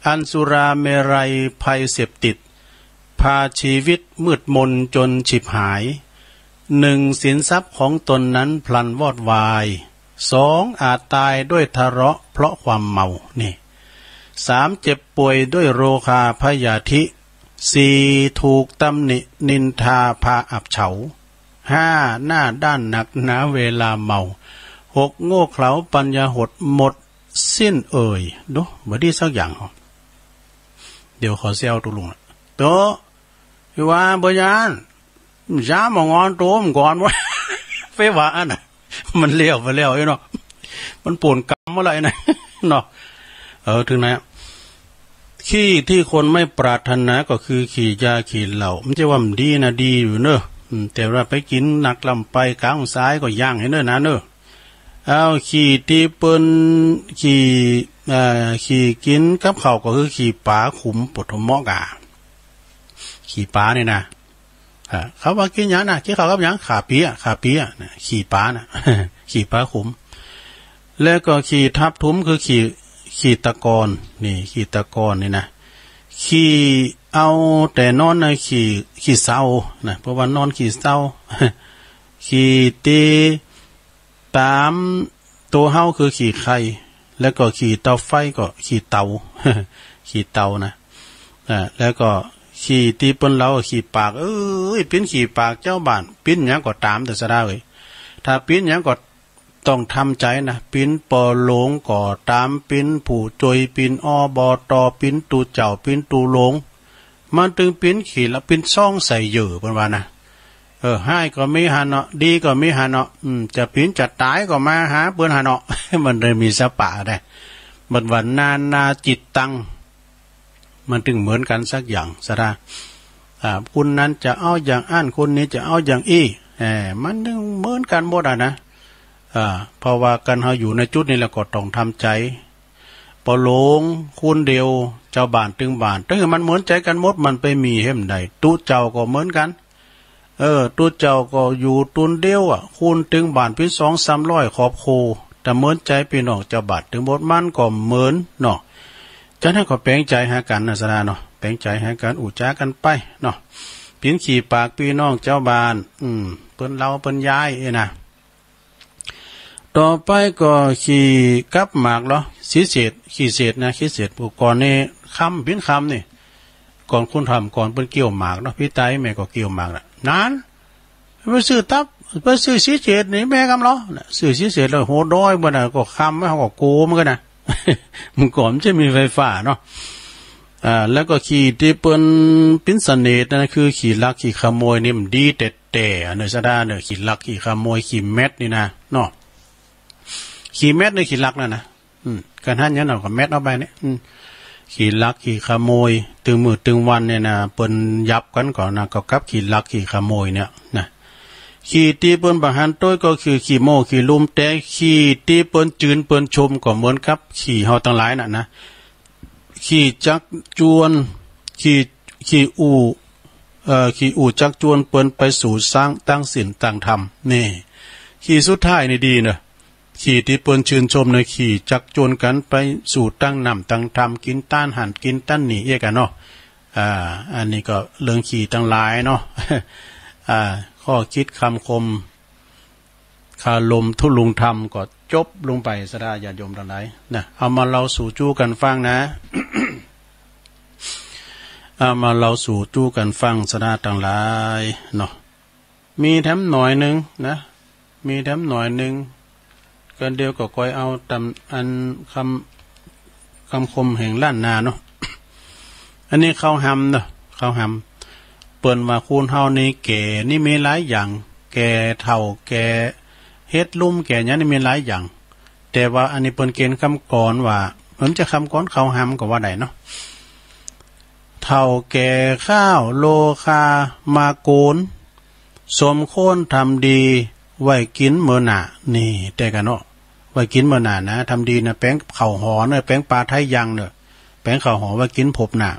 อันสุราเมรัยภัยเสพติดพาชีวิตมืดมนจนฉิบหาย1สินทรัพย์ของตนนั้นพลันวอดวาย2อาจตายด้วยทะเลาะเพราะความเมานี่3เจ็บป่วยด้วยโรคาพยาธิ4ถูกตำหนินินทาพาอับเฉา5หน้าด้านหนักหนาเวลาเมา6โง่เขลาปัญญาหดหมดสิ้นดูบ่ดีสักอย่างเดี๋ยวขอเซลตุลุงโตอยู่ว่าบ่ยานย้ามงอนโตมก่อนว่าเฟว่าอันน่ะมันเลี้ยวไปแล้วไอ้เนาะมันป่วนกรรมอะไรนะเนาะถึงไหนขี้ที่คนไม่ปรารถนาก็คือขี่ยาขี่เหล้ามันจะว่ามันดีนะดีอยู่เนอะแต่ว่าไปกินหนักลำไปกลางซ้ายก็ย่างให้เนอะนะเนอะเอาขี่ที่เปิ้นขี่กินกับเขาก็คือขี่ปลาขุมปฐมกาขี่ปลาเนี่ยนะเขาว่ากินอย่างน่ะกินเขากับอย่างขาเปียนะขี่ปลานะ ขี่ปลาขุมแล้วก็ขี่ทับทุ้มคือขี่ตะกอนนี่ขี่ตะกอนนี่นะขี่เอาแต่นอนในขี่เศร้านะเพราะว่านอนขี่เศร้า ขี่ตีตามตัวเฮาคือขี่ไข่แล้วก็ขี่เตาไฟก็ขี่เตา ขี่เตานะแล้วก็ขี่ตีเปิ้นเราขี่ปากปิ้นขี่ปากเจ้าบ้านปิ้นหยังก็ตามแต่ซะได้เว้ยถ้าปิ้นหยังก็ต้องทำใจนะปิ้นปอหลงก็ตามปิ้นผู้จอยปิ้นอบตปิ้นตูเจ้าปิ้นตูหลงมันถึงปิ้นขี่แล้วปิ้นซ่องใส่เหยื่อเพิ่นว่านะให้ก็ไม่หันเนาะดีก็ไม่หันเนาะจะปิ้นจะตายก็มาหาเปิ้นหันเนาะ มันเลยมีสปะได้บัดวันนาจิตตังมันถึงเหมือนกันสักอย่างซะนะคุณนั้นจะเอาอย่างอันคนนี้จะเอาอย่างมันถึงเหมือนกันหมดนะเพราะว่ากันเฮาอยู่ในจุดนี้แล้วก็ต้องทำใจ ปอหลงคุณเดียวเจ้าบ้านตึงบ้านถ้ามันเหมือนใจกันหมดมันไปมีเห็มใดตู้เจ้าก็เหมือนกันตู้เจ้าก็อยู่ตุนเดียวคุณตึงบ้านพี่200-300ขอบโคแต่เหมือนใจพี่น้องเจ้าบ้านตึงหมดมันก็เหมือนเนาะฉะนั้นก็แปลงใจหากันนะสนาเนาะแปลงใจหากันอุจากันไปเนาะปินขี่ปากพี่น้องเจ้าบ้านเปิ้นเราเปิ้นย้ายนะต่อไปก็ขี่กับหมากเหรอสีเศษขี่เศษนะขี่เศษอุปกรณ์นี่คำพินคำนี่ก่อนคุณทำก่อนเปิ้นเกี่ยวหมากเนาะพี่ไตแม่ก็เกี่ยวหมากละนานไปซื้อตับไปซื้อสีเศษนี่แม่กำล้อซื้อสีเศษแล้วโหด้อยบ่น่ะก็คำไม่เขาก็โกมันก็นะมันก่อนจะมีไฟฟ้าเนาะแล้วก็ขี่ที่เปิ้นปินเสน่ห์นั่นคือขี่ลักขี่ขโมยนี่มันดีแต่เนื้อสะดาเนื้อขี่ลักขี่ขโมยขี่เม็ดนี่นะเนาะขี่เม็ดในขี่ลักนั่นนะการหันยันเอากับเม็ดเอาไปเนี่ยขี่ลักขี่ขโมยตึงมือตึงวันเนี่ยนะเปิ้นยับกันก่อนนะก็กับขี่ลักขี่ขโมยเนี่ยนะขี่ตีเปิ้นบะหันต้วยก็คือขี่โมขี่ลุมแต่ขี่ตีเปิ้นจืนเปิ้นชมก็เหมือนกับขี่เฮาทั้งหลายน่ะนะขี่จักจวนขี่อู่จักจวนเปิ้นไปสู่สร้างตั้งศีลตั้งธรรมนี่ขี่สุดท้ายนี่ดีเนอะขี่ที่เปิ้นชื่นชมในขี่จักจวนกันไปสู่ตั้งนำตั้งธรรมกินต้านหันกินต้านหนีกันเนาะอันนี้ก็เรื่องขี่ทั้งหลายเนาะข้อคิดคำคมคาลมทุลุงธรรมก็จบลงไปสดาญาติโยมทั้งหลายนะเอามาเราสู่จู้กันฟังนะ เอามาเราสู่จู้กันฟังสดาทั้งหลายเนาะมีแถมหน่อยนึงนะมีแถมหน่อยนึงกันเดียวก็ก้อยเอาตำอันคำคมแห่งล้านนาเนาะ อันนี้เข้าหำเนาะเข้าหำเปิ้นว่าคูณเฮานี่แก่นี่มีหลายอย่างแก่เฒ่าแก่เฮ็ดลุ่มแก่ยังนี่มีหลายอย่างแต่ว่าอันนี้เปิ้นเกณฑ์คำก่อนว่ามันจะคำก่อนเข้าหำก็ว่าได้เนาะเฒ่าแก่ข้าวโลคามาโกนสมโคนทำดีไว้กินเมื่อหน้านี่แต่กันเนาะไว้กินเมื่อหน้านะทำดีนะแป้งข้าวหอเนอะแป้งปลาไทยยังเนอะแป้งข้าวหอไว้กินพบหน้า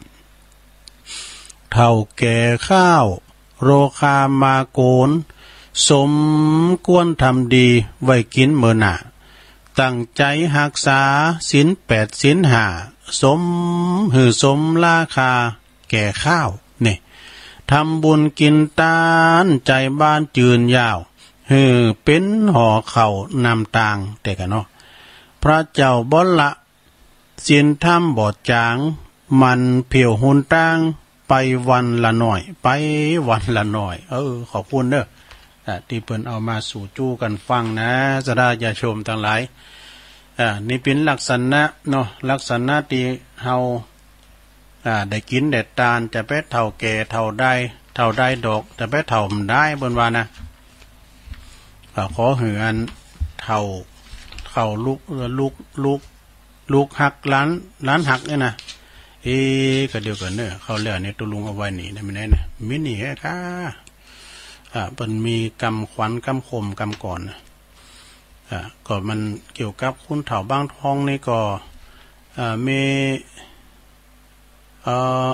เฒ่าแก่ข้าวโรคามาโกนสมกวนทำดีไว้กินเมื่อหน้าตั้งใจรักษาศีล8ศีล5สมหือสมราคาแก่ข้าวนี่ทำบุญกินตานใจบ้านจืนยาวเป็นห่อเข่านำตางแต่กันเนาะพระเจ้าบ่ละศีลธรรมบ่จางมันเพียวหุนตั้งไปวันละหน่อยไปวันละหน่อยขอบคุณเด้อที่เพิ่นเอามาสู่จู้กันฟังนะสดาญาชมทั้งหลายนี่เป็นลักษณะเนาะลักษณะที่เฮาได้กินได้ทานจะไปเฒ่าแก่เฒ่าได้ดอกจะไปเฒ่ามันได้เพิ่นว่านะขอหืออันเฒ่าลูกหักล้านหักเนี่ยนะก็เดียวกันเนอะเขาแล้วเนี่ยตัวลุงเอาไว้นี่ได้ไม่ได้นะมินี่แค่ค่ะเป็นมีกรรมขวัญกรรมคมกรรมก่อนก็มันเกี่ยวกับคุณเฒ่าบ้างท้องนี่ก็มี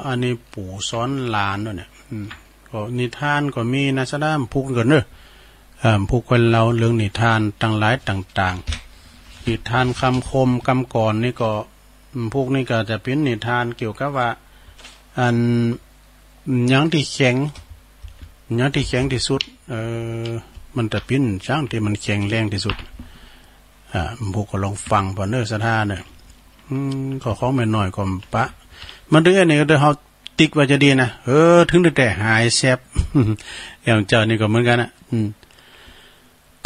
อันนี้ปู่ซ้อนหลานด้วยเนี่ยก็นิทานก็มีนะสะด้ามพูกกันเนอะพูกคนเราเรื่องนิทานต่างหลายต่างๆนิทานคำคมกรรมก่อนนี่ก็พวกนี้ก็จะเป็นนิทานเกี่ยวกับว่าอันยังที่แข็งที่สุดมันจะเป็นช่างที่มันแข็งแรงที่สุดพวกก็ลองฟังพอเนอร์สถานเนี่ยขอของไม่น้อยก็ปะมันถึงอันนี้ก็เดี๋ยวเขาติ๊กว่าจะดีนะถึงแต่หายแซ่บอย่างเจ้านี่ก็เหมือนกันนะ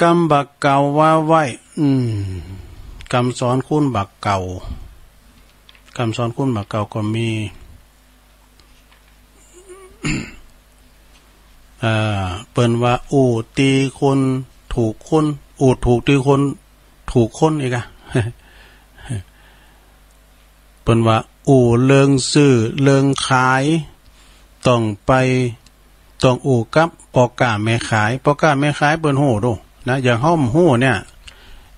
กำบักเก่าว่าไว้กำสอนคุณบักเก่าคำสอนคุณบักเก่าก็มีเปิ้นว่าอู่ตีคนถูกคนอู่ถูกตีคนถูกคนอีกอะเปิ้นว่าอู่เลิงซื้อเลิงขายต้องอู่กับปอกาแม่ขายปอกาแม่ขายเปิ้นโหดูนะอย่างเฮาโหเนี่ย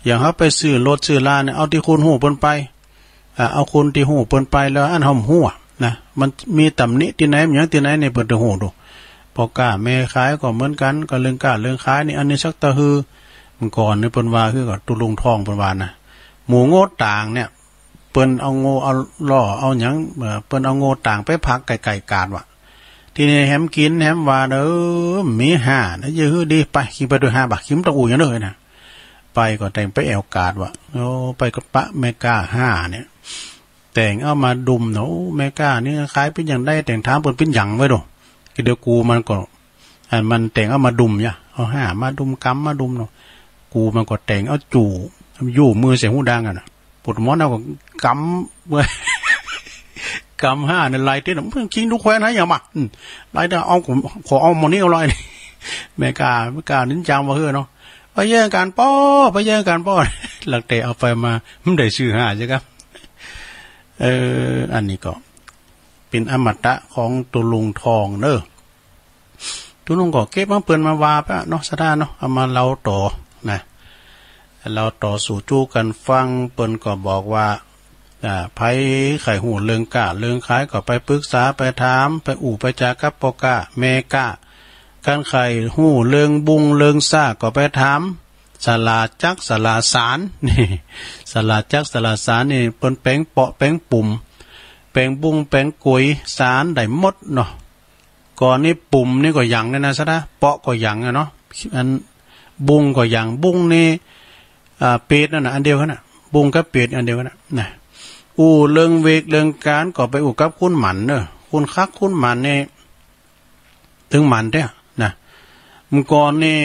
อย่างเฮาไปซื้อรถซื้อลาเนี่ยเอาที่คุณโหเปิ้นไป เอาคนที่หูเปิ้นไปแล้วอันหอมหัวนะมันมีตำหนิที่ไหนอย่างที่ไหนในเปิ้นจะหูดูพอกล้าแม่ขายก็เหมือนกันก็เรื่องกล้าเรื่องขายนี่อันนี้ชักตะฮือมันก่อนนี่เปิ้นว่าคือก็ตุลุงทองเปิ้นว่านะหมูโง่ต่างเนี่ยเปิ้นเอาโง่เอาล่อเอาหยังเปิ้นเอาโง่ต่างไปพักไก่กาดว่ะทีนี้แฮมกินแฮมว่ามี5นะยื้อดีไปขี่ไปด้วย5 บาทขิมตะอูอย่างเด้อนะไปก็แต่งไปแอวกาดว่ะโอ้ไปก็ปะแม่กล้า5เนี่ยแต่งเอามาดุมเนาะแม่กล้านี่คล้ายเป็นอย่างได้แต่งถามเปิ้นเป็นหยังไว้ดอกคือเดี๋ยวกูมันก็มันแต่งเอามาดุมเนี่ยเอา5มาดุมกำมาดุมเนาะกูมันก็แต่งเอาจู่ยู่มือเสียงหูดังอ่ะนะปวดหมอนเอาก็กำเว้ยกำ5เนี่ยไล่เต้นมึงคิงทุกแคว้นนะอย่ามาไล่เด้อเอาขอเอาหมอนี้เอาลอยแม่กานิ้นจางว่าเฮ้อเนาะไปแย่งกันป้อหลักเตะเอาไปมามันได้ชื่อ5ใช่ครับอันนี้ก็เป็นอมตะของตุลุงทองเด้อตุลุงก็เก็บมาเปิ้นมาวาปะเนาะสะดาเนาะเอามาเล่าต่อนะเราต่อสู่จู้กันฟังเปิ้นก็บอกว่าไผไข่หูเรื่องกะเรื่องขายก็ไปปรึกษาไปถามไปอู่ไปจากับปอกะแม่กะการไข่หูเรื่องบุงเรื่องซ่าก็ไปถามสลาจักสลาสารนี่สลาจักสลาสารนี่เปิ้นแป้งเปาะแป้งปุ่มแป้งบุงแป้งกุยสารได้หมดเนาะก่อนนี้ปุ่มนี่ก็หยังนะซะนะเปาะก็หยังอ่ะเนาะอันบุงก็หยังบุงนี่เป็ดนั่นน่ะอันเดียวกันน่ะบุงกับเป็ดอันเดียวกันน่ะอู่เรื่องเวกเรื่องการก็ไปอู่กับคุณหมันเด้อคุณคักคุณหมันนี่ถึงหมันเด้อนะมึงก่อนนี่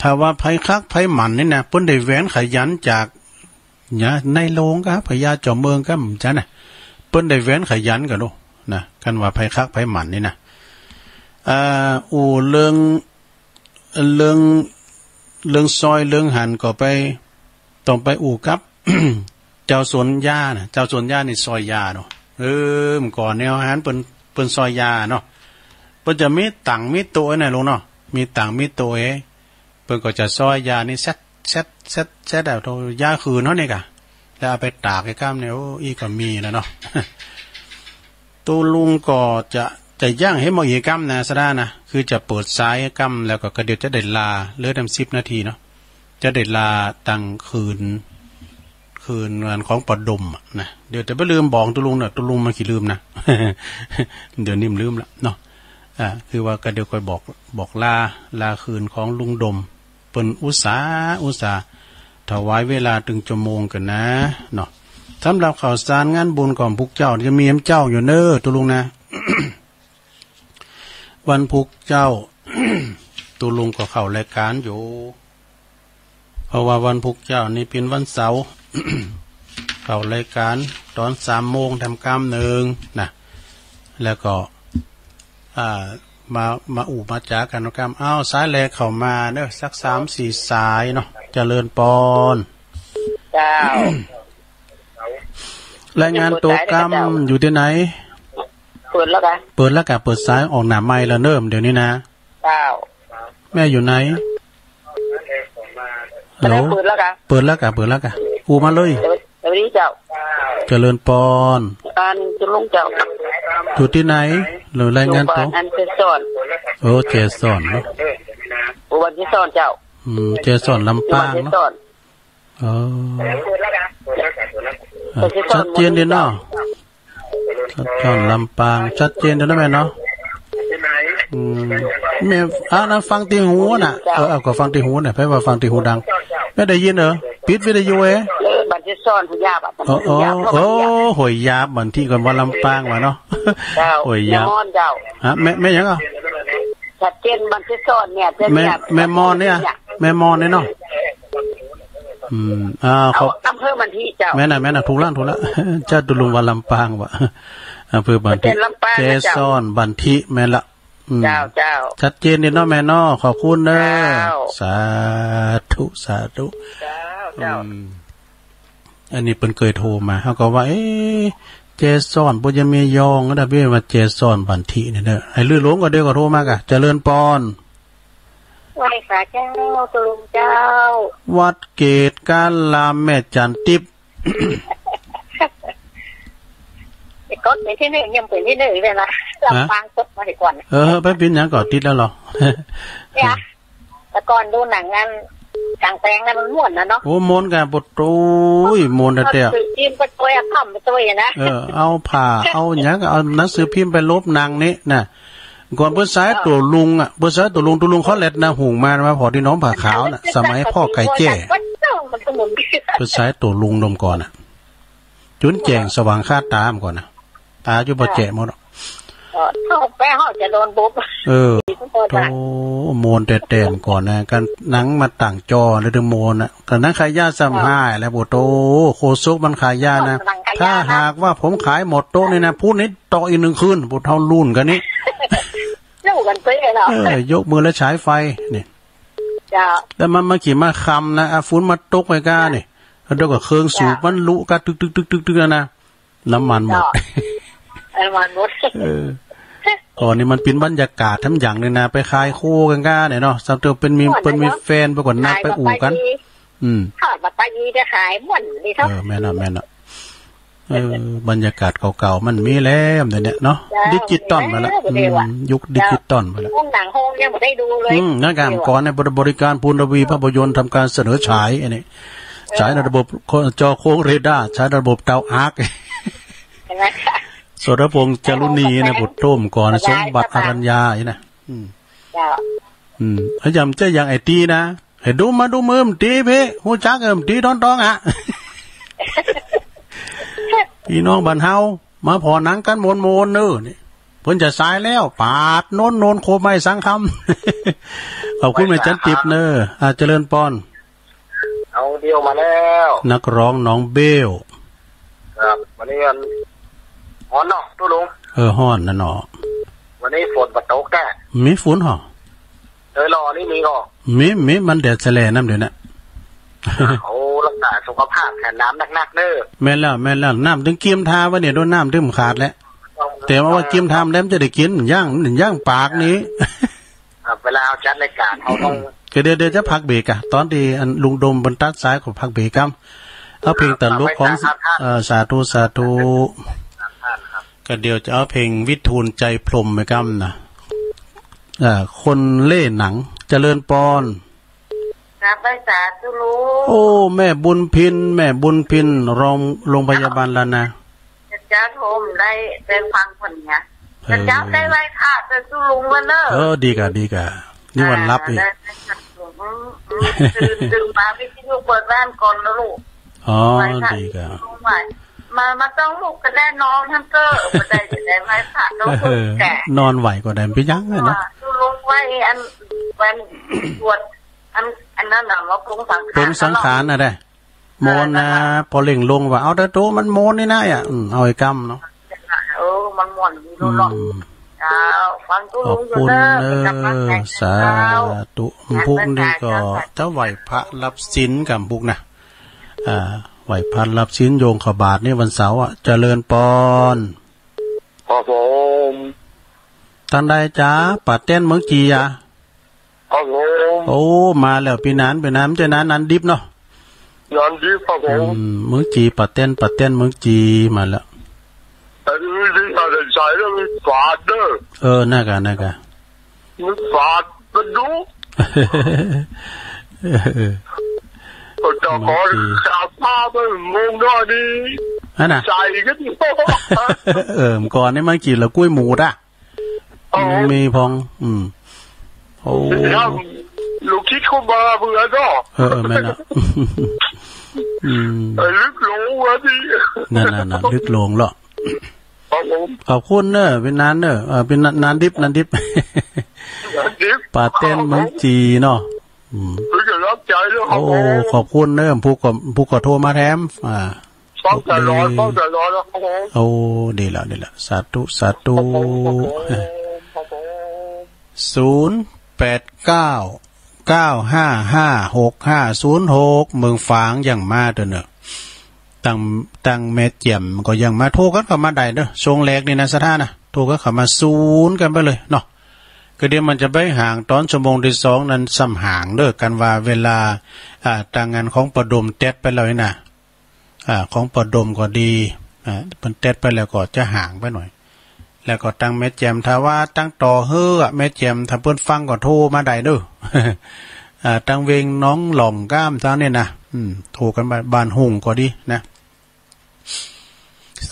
ถ้าว่าไผคักไผหมันนี่นะเพิ่นได้แหวนขยันจากเนี่ยในโรงครับพญาจอมเมืองครับจ้ะน่ะเพิ่นได้แหวนขยันกันโลนะกันว่าไผคักไผหมันนี่นะอู่เรื่องซอยเรื่องหันก็ไปต้องไปอู่กับ เจ้าสวนยาน่ะเจ้าสวนยานี่ซอยยาเนาะมก่อนแนวหันเปิ้นซอยยาเนาะเปิ้นจะมีตังมีโตไอ้น่ะลุงเนาะมีตังมีโตเปิ้นก็จะซอยยานี่เซ็ตเอาโตยาคืนเนาะนี่กะแล้วเอาไปตากให้กล้ามเนี่ยโอ้อีก็มีนะเนาะ ตัวลุงก็จะย่างให้หมออีกำนะสดานะคือจะเปิดซ้ายกำแล้วก็กระเดียวจะได้ลาเลือด10 นาทีเนาะจะได้ลาตั้งคืนงานของปดมนะเดี๋ยวจะไม่ลืมบอกตุลุงนะตุลุงมันขี้ลืมนะ เดี๋ยวนิ่มลืมละเนาะคือว่ากระเดียวคอยบอกลาคืนของลุงดมเป็นอุตสาถวายเวลาถึงชั่วโมงกันนะเนาะสำหรับข่าวสารงานบุญของพุกเจ้าจะมีเจ้าอยู่เน้อตุลุงนะ วันพุกเจ้า ตุลุงก็เข้ารายการอยู่เพราะว่าวันพุกเจ้านี่เป็นวันเสาร์ เข้ารายการตอน3 โมงทำกรรมหนึ่งนะแล้วก็มาอู่มาจากกันกรรมสายแรกเข้ามาเนอะสัก3-4 สายเนาะเจริญปอนเจ้ารายงานตัวกรรมอยู่ที่ไหนเปิดแล้วกันเปิดสายออกหน้าไม้แล้วเนิ่มเดี๋ยวนี้นะเจ้าแม่อยู่ไหนฮัลโหลเปิดแล้วกันกูมาเลยสวัสดีเจ้าเจริญปอนจะลงเจ้าอยู่ที่ไหนหรือรายงานตัวอันเจสอนเจสอนเนาะวันเจสอนเจ้าเจสอนลำปางเนาะชัดเจนดีเนาะเจสอนลำปางชัดเจนดีนะแม่เนาะแม่นั้นฟังตีหูน่ะก็ฟังตีหูน่ะเพราะว่าฟังตีหูดังไม่ได้ยินเหรอปิดวิทยุบันที่ซ่อนพยาบัตรหอยยาบันที่ก่อนว่าลำปางว่ะเนาะหอยยาฮะแม่ยังอ่ะชัดเจนบันที่ซ่อนเนี่ยแม่มอนเนี่ยเนาะเขาอำเภอบันที่เจ้าแม่น่ะถูกแล้วเจ้าตุลุงว่าลำปางว่ะอำเภอบันที่เจซ่อนบันทิแม่ละเจ้าชัดเจนดีเนาะแม่เนาะขอบคุณเด้อสาธุเจ้าอันนี้เพิ่นเคยโทรมาเขาก็ว่าเจซ่อนบ่ยังมียองก็ได้เว้ยว่าเจซ่อนบันทิเนี่ยเด้อให้ลื่นหลงก็เด้อก็โทรมากะเจริญปอนไหว้พระเจ้าตุลุงเจ้าวัดเกตการลามแม่จันทิพย์ ก็เป็นที่หนึ่งยังเป็นที่หนึ่งเลยนะลำปางกดมาดีก่อนไปเป็นยังก่อนติดแล้วหรอเนี่ยแต่ก่อนดูหนังงานกลางแปลงนั้นมันม่วนนะเนาะโอ้ม่วนกันปดโอ้ยม่วนแต่พิมพ์ไปตัวทำไปตัวนะเอาผ่าเอาอย่างเอาหนังสือพิมพ์ไปลบนางนี้น่ะก่อนเพื่อสายตัวลุงเพื่อสายตัวลุงเขาเล็ดนะหุงมาพอที่น้องผ่าขาวน่ะสมัยพ่อไก่แจ้เพื่อสายตัวลุงนมก่อนน่ะจุนแจงสว่างคาดตามก่อนน่ะตาจุบแจหมดเขาแป้เขาจะโดนบุ๊บโตโมนแต่ก่อนนะกันหนังมาต่างจอเลยถึงโมนน่ะกันนั้นขายยาซ้ำห้าแล้วโตโคซุกมันขายยานะถ้าหากว่าผมขายหมดโต๊ะนี่นะพูดนี้ต่ออีก1 คืนบุเท่ารุ่นกันนี้ลูกกันไปเหรอยกมือแล้วฉายไฟนี่แล้วมันมาขี่มาคำนะฝุ่นมาตกไปก้านี่แล้วก็เครื่องสูบมันลุกันตึกนะน้ำมันหมดก่อนนี่มันเป็นบรรยากาศทั้งอย่างเลยนะไปคลายคู่กันก้าเนี่ยเนาะสำหรับเป็นมีแฟนไปก่อนนัดไปอู่กันทอดมาไปยีจะขายม่วนดีเท่าแม่น่ะบรรยากาศเก่าๆมันมีแล้วเดี๋ยวนี้เนาะดิจิตอลมาแล้วยุคดิจิตอลมาแล้วหนังโฮงยังไม่ได้ดูเลยนักการก่อนในบริการภูนวีภาพยนตร์ทำการเสนอฉายอันนี้ฉายในระบบจอโค้งเรดาร์ใช้ระบบเตาอาร์คสรพงษ์จารุณีนะบุตรโต้มก่อนสมบัติอรัญญาอย่างนี้นะเขาจำเจ้าอย่างไอตีนะให้ดูมาดูมือมตีเพ่หูจักตีท้องอ่ะพี่น้องบ้านเฮามาพอหนังกันโมนเนอนี่เพิ่นจะสายแล้วปาดโน้นโคไม่สังคำขอบคุณแม่จันติบเนอเจริญปอนเอาเดียวมาแล้วนักร้องน้องเบลครับวันนี้ฮ้อนเนาะตู้ลุงฮ้อนนะเนาะวันนี้ฝนตกแก่มีฝนเหรอรอนี่มีก็มีมันแดดแฉลน้ำเดี๋ยวนะโอ้รักษาสุขภาพแทนน้ำหนักๆเด้อแม่นแล้วน้ำถึงเกียมทาว่าเนี่ยโดนน้ำถึงขาดแล้วแต่ว่าเกียมทาแล้วจะได้กินย่างปากนี้เวลาเอาจัดรายการเขาต้องเดี๋ยวจะพักเบรกอะตอนที่ลุงดมบนตัดซ้ายของพักเบรกครับเอาเพลงแต่ลูกของสาธุก็เดี๋ยวจะเอาเพลงวิทูลใจพรหมไปกัมนะคนเล่หนังเจริญปอนครับไปสาธุลูกโอ้แม่บุญพินรองโรงพยาบาลแล้วนะเจ้าโทมได้เป็นฟังคนเนี้ยเจ้าได้ไว้ค่ะจะสู้ลุงมาเนอะดีกะนี่วันรับอีกดื่มมาพี่ลูกเปิดบ้านก่อนนะลูกดีกะมาต้องลูกกันแน่นอนทั้งเก้อมาได้จะได้ไว้ค่ะต้องแก่นอนไหวก็ได้ไปยั้งเลยนะสู้ลุงไว้อันวันตรวจอันนั้นน่ะว่าปรุงสังขารน่ะได้โมนนะพอเล่งลงว่าเอาแต่ตัวมันโมนนี่นะเอาไอ้กำเนาะมันม่วนดีรู้เนาะฟังตู้ลุงอยู่เด้อสาธุพวกนี้ก็เจ้าไหวพระรับศีลกับพวกนะไหวพระรับศีลโยงขบาทนี่วันเสาร์เจริญปอนครับผมท่านใดจ้าป่าเต้นเมืองจีอ่ะครับผมโอ้มาแล้วปีนั้นเป็นน้ำเจ้านั้นดิบเนาะนันดิบครับผมเมืองจีป่าเต้นเมืองจีมาแล้วแต่นี่อะไรใส่แล้วมันฝาดเด้อน่ากะมันฝาดมันดูจะขอขาผ้าไปงงด้วยดิใส่กันก่อนนี่มันกินแล้วกล้วยหมูด่ะมีพองโอ้ลูกคิดเข้ามาเบื่อเนาะแม่น่ะลึกลงวะดินั่นลึกลงหรอขอบคุณเนอะเป็นนานเนอะเป็นนานดิบป่าเต้นเมืองจีเนาะโอ้ขอบคุณเนอะผู้ก่อโทรมาแถมป้องกันร้อนแล้วโอ้ดีละสาธุ089955650เมืองฝางอย่างมาเด้อเนอะตั้งแม่เจียมก็ยังมาโทรกันเข้ามาได้เด้อช่วงแรกนี่นะสถานนะโทรกันเข้ามา0กันไปเลยเนาะก็เดี๋ยวมันจะไปห่างตอนชั่วโมงที่2นั้นซ้ำห่างเด้อกันว่าเวลาต่างงานของประดมแต๊ดไปเลยนะของประดมก็ดี มันเต็ดไปแล้วก็จะห่างไปหน่อยแล้วก็ตั้งแม่แจมถ้าว่าตั้งต่อเฮ้อแม่แจมถ้าเพิ่นฟังก็โทรมาได้เด้อตั้งเวงน้องหล่องก้ามซะเนี่ยนะโทรกันบ้านหุ่งก็ดีนะ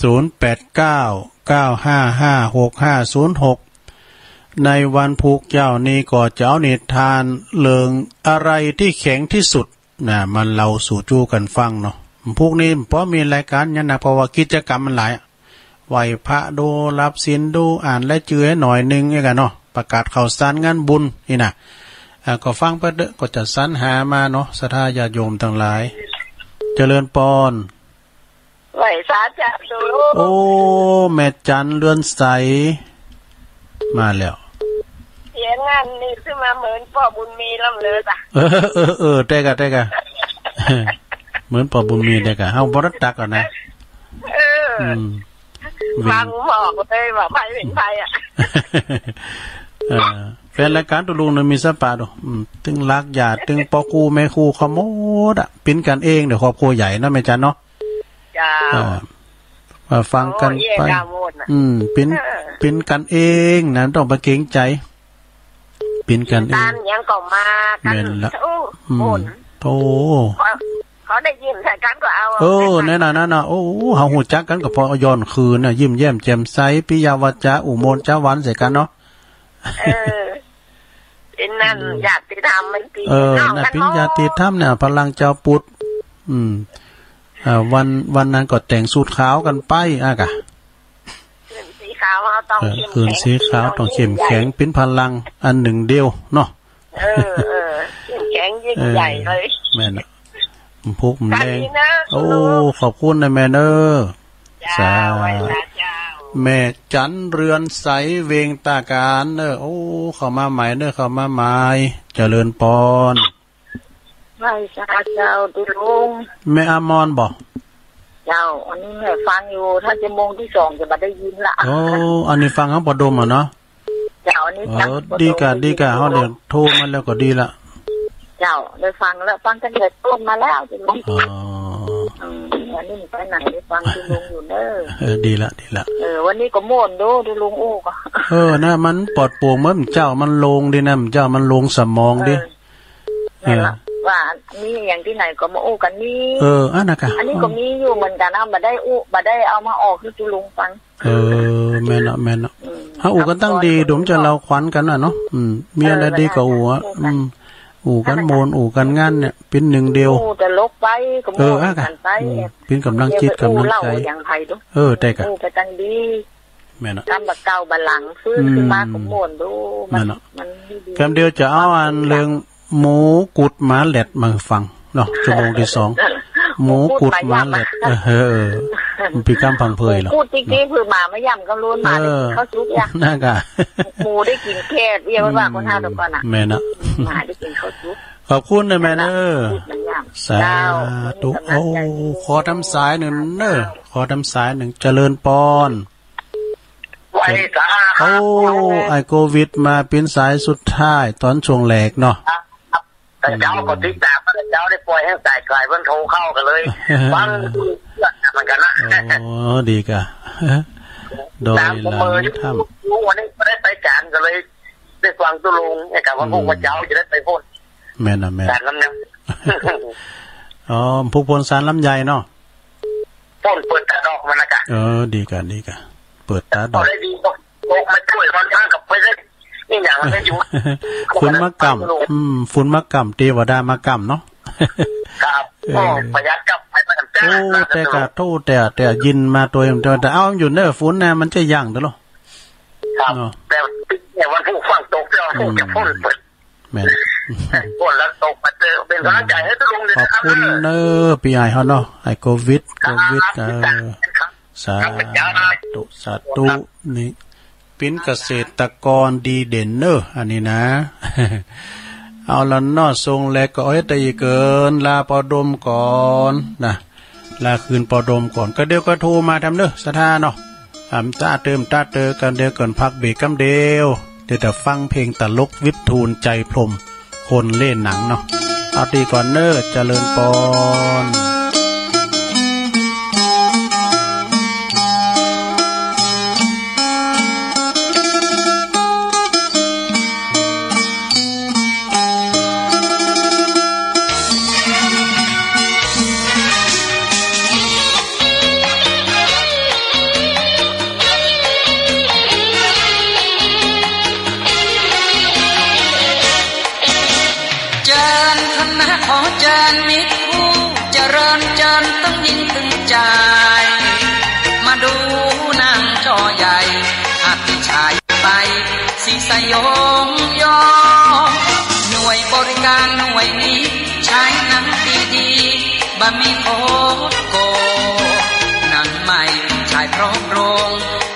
0899556506ในวันผูกเจ้านี้ก็จะเอานิทานเรื่องอะไรที่แข็งที่สุดนะมันเราสู่จู้กันฟังเนาะพวกนี้เพราะมีรายการเนี่ยนะเพราะว่ากิจกรรมมันหลายไหวพระดูรับศีลดูอ่านและจื้อให้หน่อยนึงนี่กันเนาะประกาศข่าวสารงานบุญนี่นะก็ฟังไปเด้อก็จะสรรหามาเนาะศรัทธาญาติโยมทั้งหลายเจริญพรไหวสาจะดูโอ้แม่จันเรือนใสมาแล้วเสียงงานนี่ขึ้นมาเหมือนพ่อบุญมีล่ำเลยจ้ะได้กะเหมือนพ่อบุญมีได้กะเฮาบ่รักตักอ่ะนะฟังบอกเลยว่าไผเป็นไผอ่ะแฟนรายการตุลุงมีสปาดูตึงรักญาติตึงปอคูแม่คูขโมดอ่ะปิ้นกันเองเดี๋ยวครอบครัวใหญ่นะแม่จันเนาะจ้าฟังกันไปปิ้นกันเองนะต้องไปเกรงใจปิ้นกันเองยังก็มากันโอ้เขาได้ยิ้มใส่กันก็เอานั่นน่ะโอ้เฮาฮู้จักกันก็พอย้อนคืนน่ะยิ้มแย้มแจ่มใสปิยวัจจะอุโมนจาวันใส่กันเนาะเป็นนั่นญาติธรรมมันปีน่ะเป็นญาติธรรมเนี่ยพลังเจ้าพุทธวันนั้นก็แต่งสูทขาวกันไปกะคืนสีขาวต้องเข้มแข็งคืนสีขาวต้องเข้มแข็งเป็นพลังอันหนึ่งเดียวเนาะเข้มแข็งยิ่งใหญ่เลยแม่น่ะพุกแดงโอ้ขอบคุณนะแม่เด้อสาแม่จันเรือนใสเวงตาการโอ้เข้ามาใหม่เข้ามาใหม่เจริญพรไหว้สาเจ้าตุลุงแม่อมรบอกเจ้าอันนี้แม่ฟังอยู่ถ้าจะโมงที่2จะมาได้ยินละโอ้อันนี้ฟังของปดมเนาะเจ้าอันนี้ดีกะเขาเดี๋ยวโทรมาแล้วก็ดีละเจ้าได้ฟังแล้วฟังกันเสร็จต้นมาแล้วตุลุงอันนี้ไปไหนได้ฟังตุลุงอยู่เด้อดีละวันนี้ก็ม่วนดูตุลุงอู้ก็นะมันปลอดโปร่งเหมือนเจ้ามันลงดินะเจ้ามันลงสมองดิว่านี่อย่างที่ไหนก็มาอู้กันนี่อันนะคะอันนี้ก็มีอยู่เหมือนกันเอามาได้อู้มาได้เอามาออกคือตุลุงฟังแม่เนาะถ้าอู้กันตั้งดีดุมจะเราขวัญกันเนาะมีอะไรดีก็อู้อู่กันโมนอู่กันงานเนี่ยเป็นหนึ่งเดียวจะลกไปก็โมนกันไปเป็นกำลังจิตกำลังใจได้กันไปตั้งดีแม่เนาะกำบักเก่าบัลลังฟื้นขึ้นมาก็โมนดูมันคำเดียวจะเอาอันเรื่องหมูกุดหมาแหลดมาฟังเนาะชั่วโมงที่2หมูกุดหมาแหลดมันเป็นคำพังเพยหรอพูดจริงๆคือหมาไม่ย่ำก็รู้หมาเขาซุกยังน่ากะหมูได้กินแค่เรียกว่าคนท่าตะกอนอ่ะแม่นะหมาได้กินข้าวซุกขอบคุณนะแม่เนอสาธุโอ้ขอทำสายหนึ่งเนอขอทำสายหนึ่งเจริญปอนโอ้ไอโควิดมาเป็นสายสุดท้ายตอนช่วงแหลกเนาะแต่เจ้าก็ติดตามเจ้าได้ปล่อยให้สายไกลเพิ่นโทรเข้ากันเลยฟังเหมือนกันนะโอ้ดีกะโดยหลังทำวันนี้ไม่ได้ไปการกันเลยได้ฟังตุลุงไอ้กับว่าพวกเจ้าจะได้ไปพ่นแม่นะแม่สารลำไยผู้พลสารลำไยเนาะพ่นเปิดตาดอกมันนะกะดีกะเปิดตาดอกได้ดีตกมาช่วยมันกับไปได้นี่อย่างมันอยู่ฝุ่นมะกำฝุ่นมะกำเทวดามะกำเนาะครับประหยัดกับไปประจำโอ้แต่กะโทษแต่ยินมาตัวแต่เอาอยู่เนอฝุ่นน่ะมันจะย่างเด้อหรอครับแต่วันผู้ฟังตกเราจะพ่นเปิดแม่พ่นแล้วตกมาเจอเป็นกำลังใจให้ทุกคนเลยนะครับขอบคุณเนอปีไอเฮาเนาะไอโควิดสาธุนี่เป็นเกษตรกรดีเด่นเนอะอันนี้นะเอาละนอทรงแลก็เอาให้ตายเกินลาปอดมก่อนนะลาคืนปอดมก่อนก็เดี๋ยวก็โทรมาทำเนอะสถาเนาะจ้าเติมตาเตอกันเดี๋ยวก่อนพักเบรกกำเดียวเดี๋ยวจะฟังเพลงตลกวิบทูลใจพรมคนเล่นหนังเนาะเอาตีก่อนเนอะเจริญปอน ขอเชิญมิตรผู้เจริญเจิญตึงยิ่งตึงใจมาดูนางจอใหญ่อาภิชายไปสีสยองยอหน่วยบริการหน่วยนี้ใช้หนังดีๆบ่มีโคตรโกหนังใหม่ชายพร้อมโรง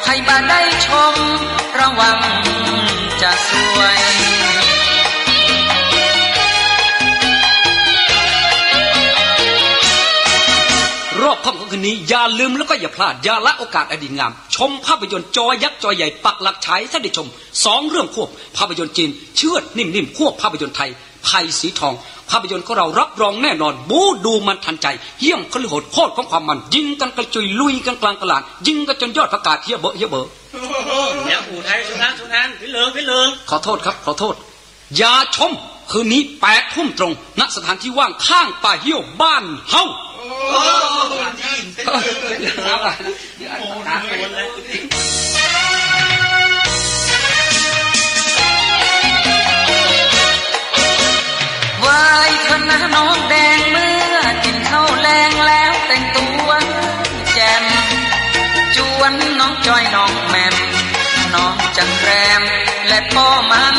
ให้บ่ได้ชมระวังจะสวยรอบค่ำของคืนนี้อย่าลืมแล้วก็อย่าพลาดอย่าละโอกาสอดีตงามชมภาพยนตร์จอยักษ์จอใหญ่ปักหลักฉายให้ได้ชม2เรื่องควบภาพยนตร์จีนเชือดนิ่มๆควบภาพยนตร์ไทยไผ่สีทองภาพยนตร์ของเรารับรองแน่นอนบู๊ดูมันทันใจเยี่ยมคฤหดโคตรของความมันยิงกันกระจุยลุยกันกลางตลาดยิงกันจนยอดประกาศเฮียเบอเนี่ยอู่ไทยสุนันพี่เลิงขอโทษครับขอโทษอย่าชมคืนนี้8 ทุ่มตรงณสถานที่ว่างข้างป่าเหี้ยวบ้านเฮาไว้เถอะนะน้องแดงเมื่อกินข้าวแรงแล้วแต่งตัวแจ่มจวนน้องจอยน้องแม่มน้องจันแรมและพ่อมัน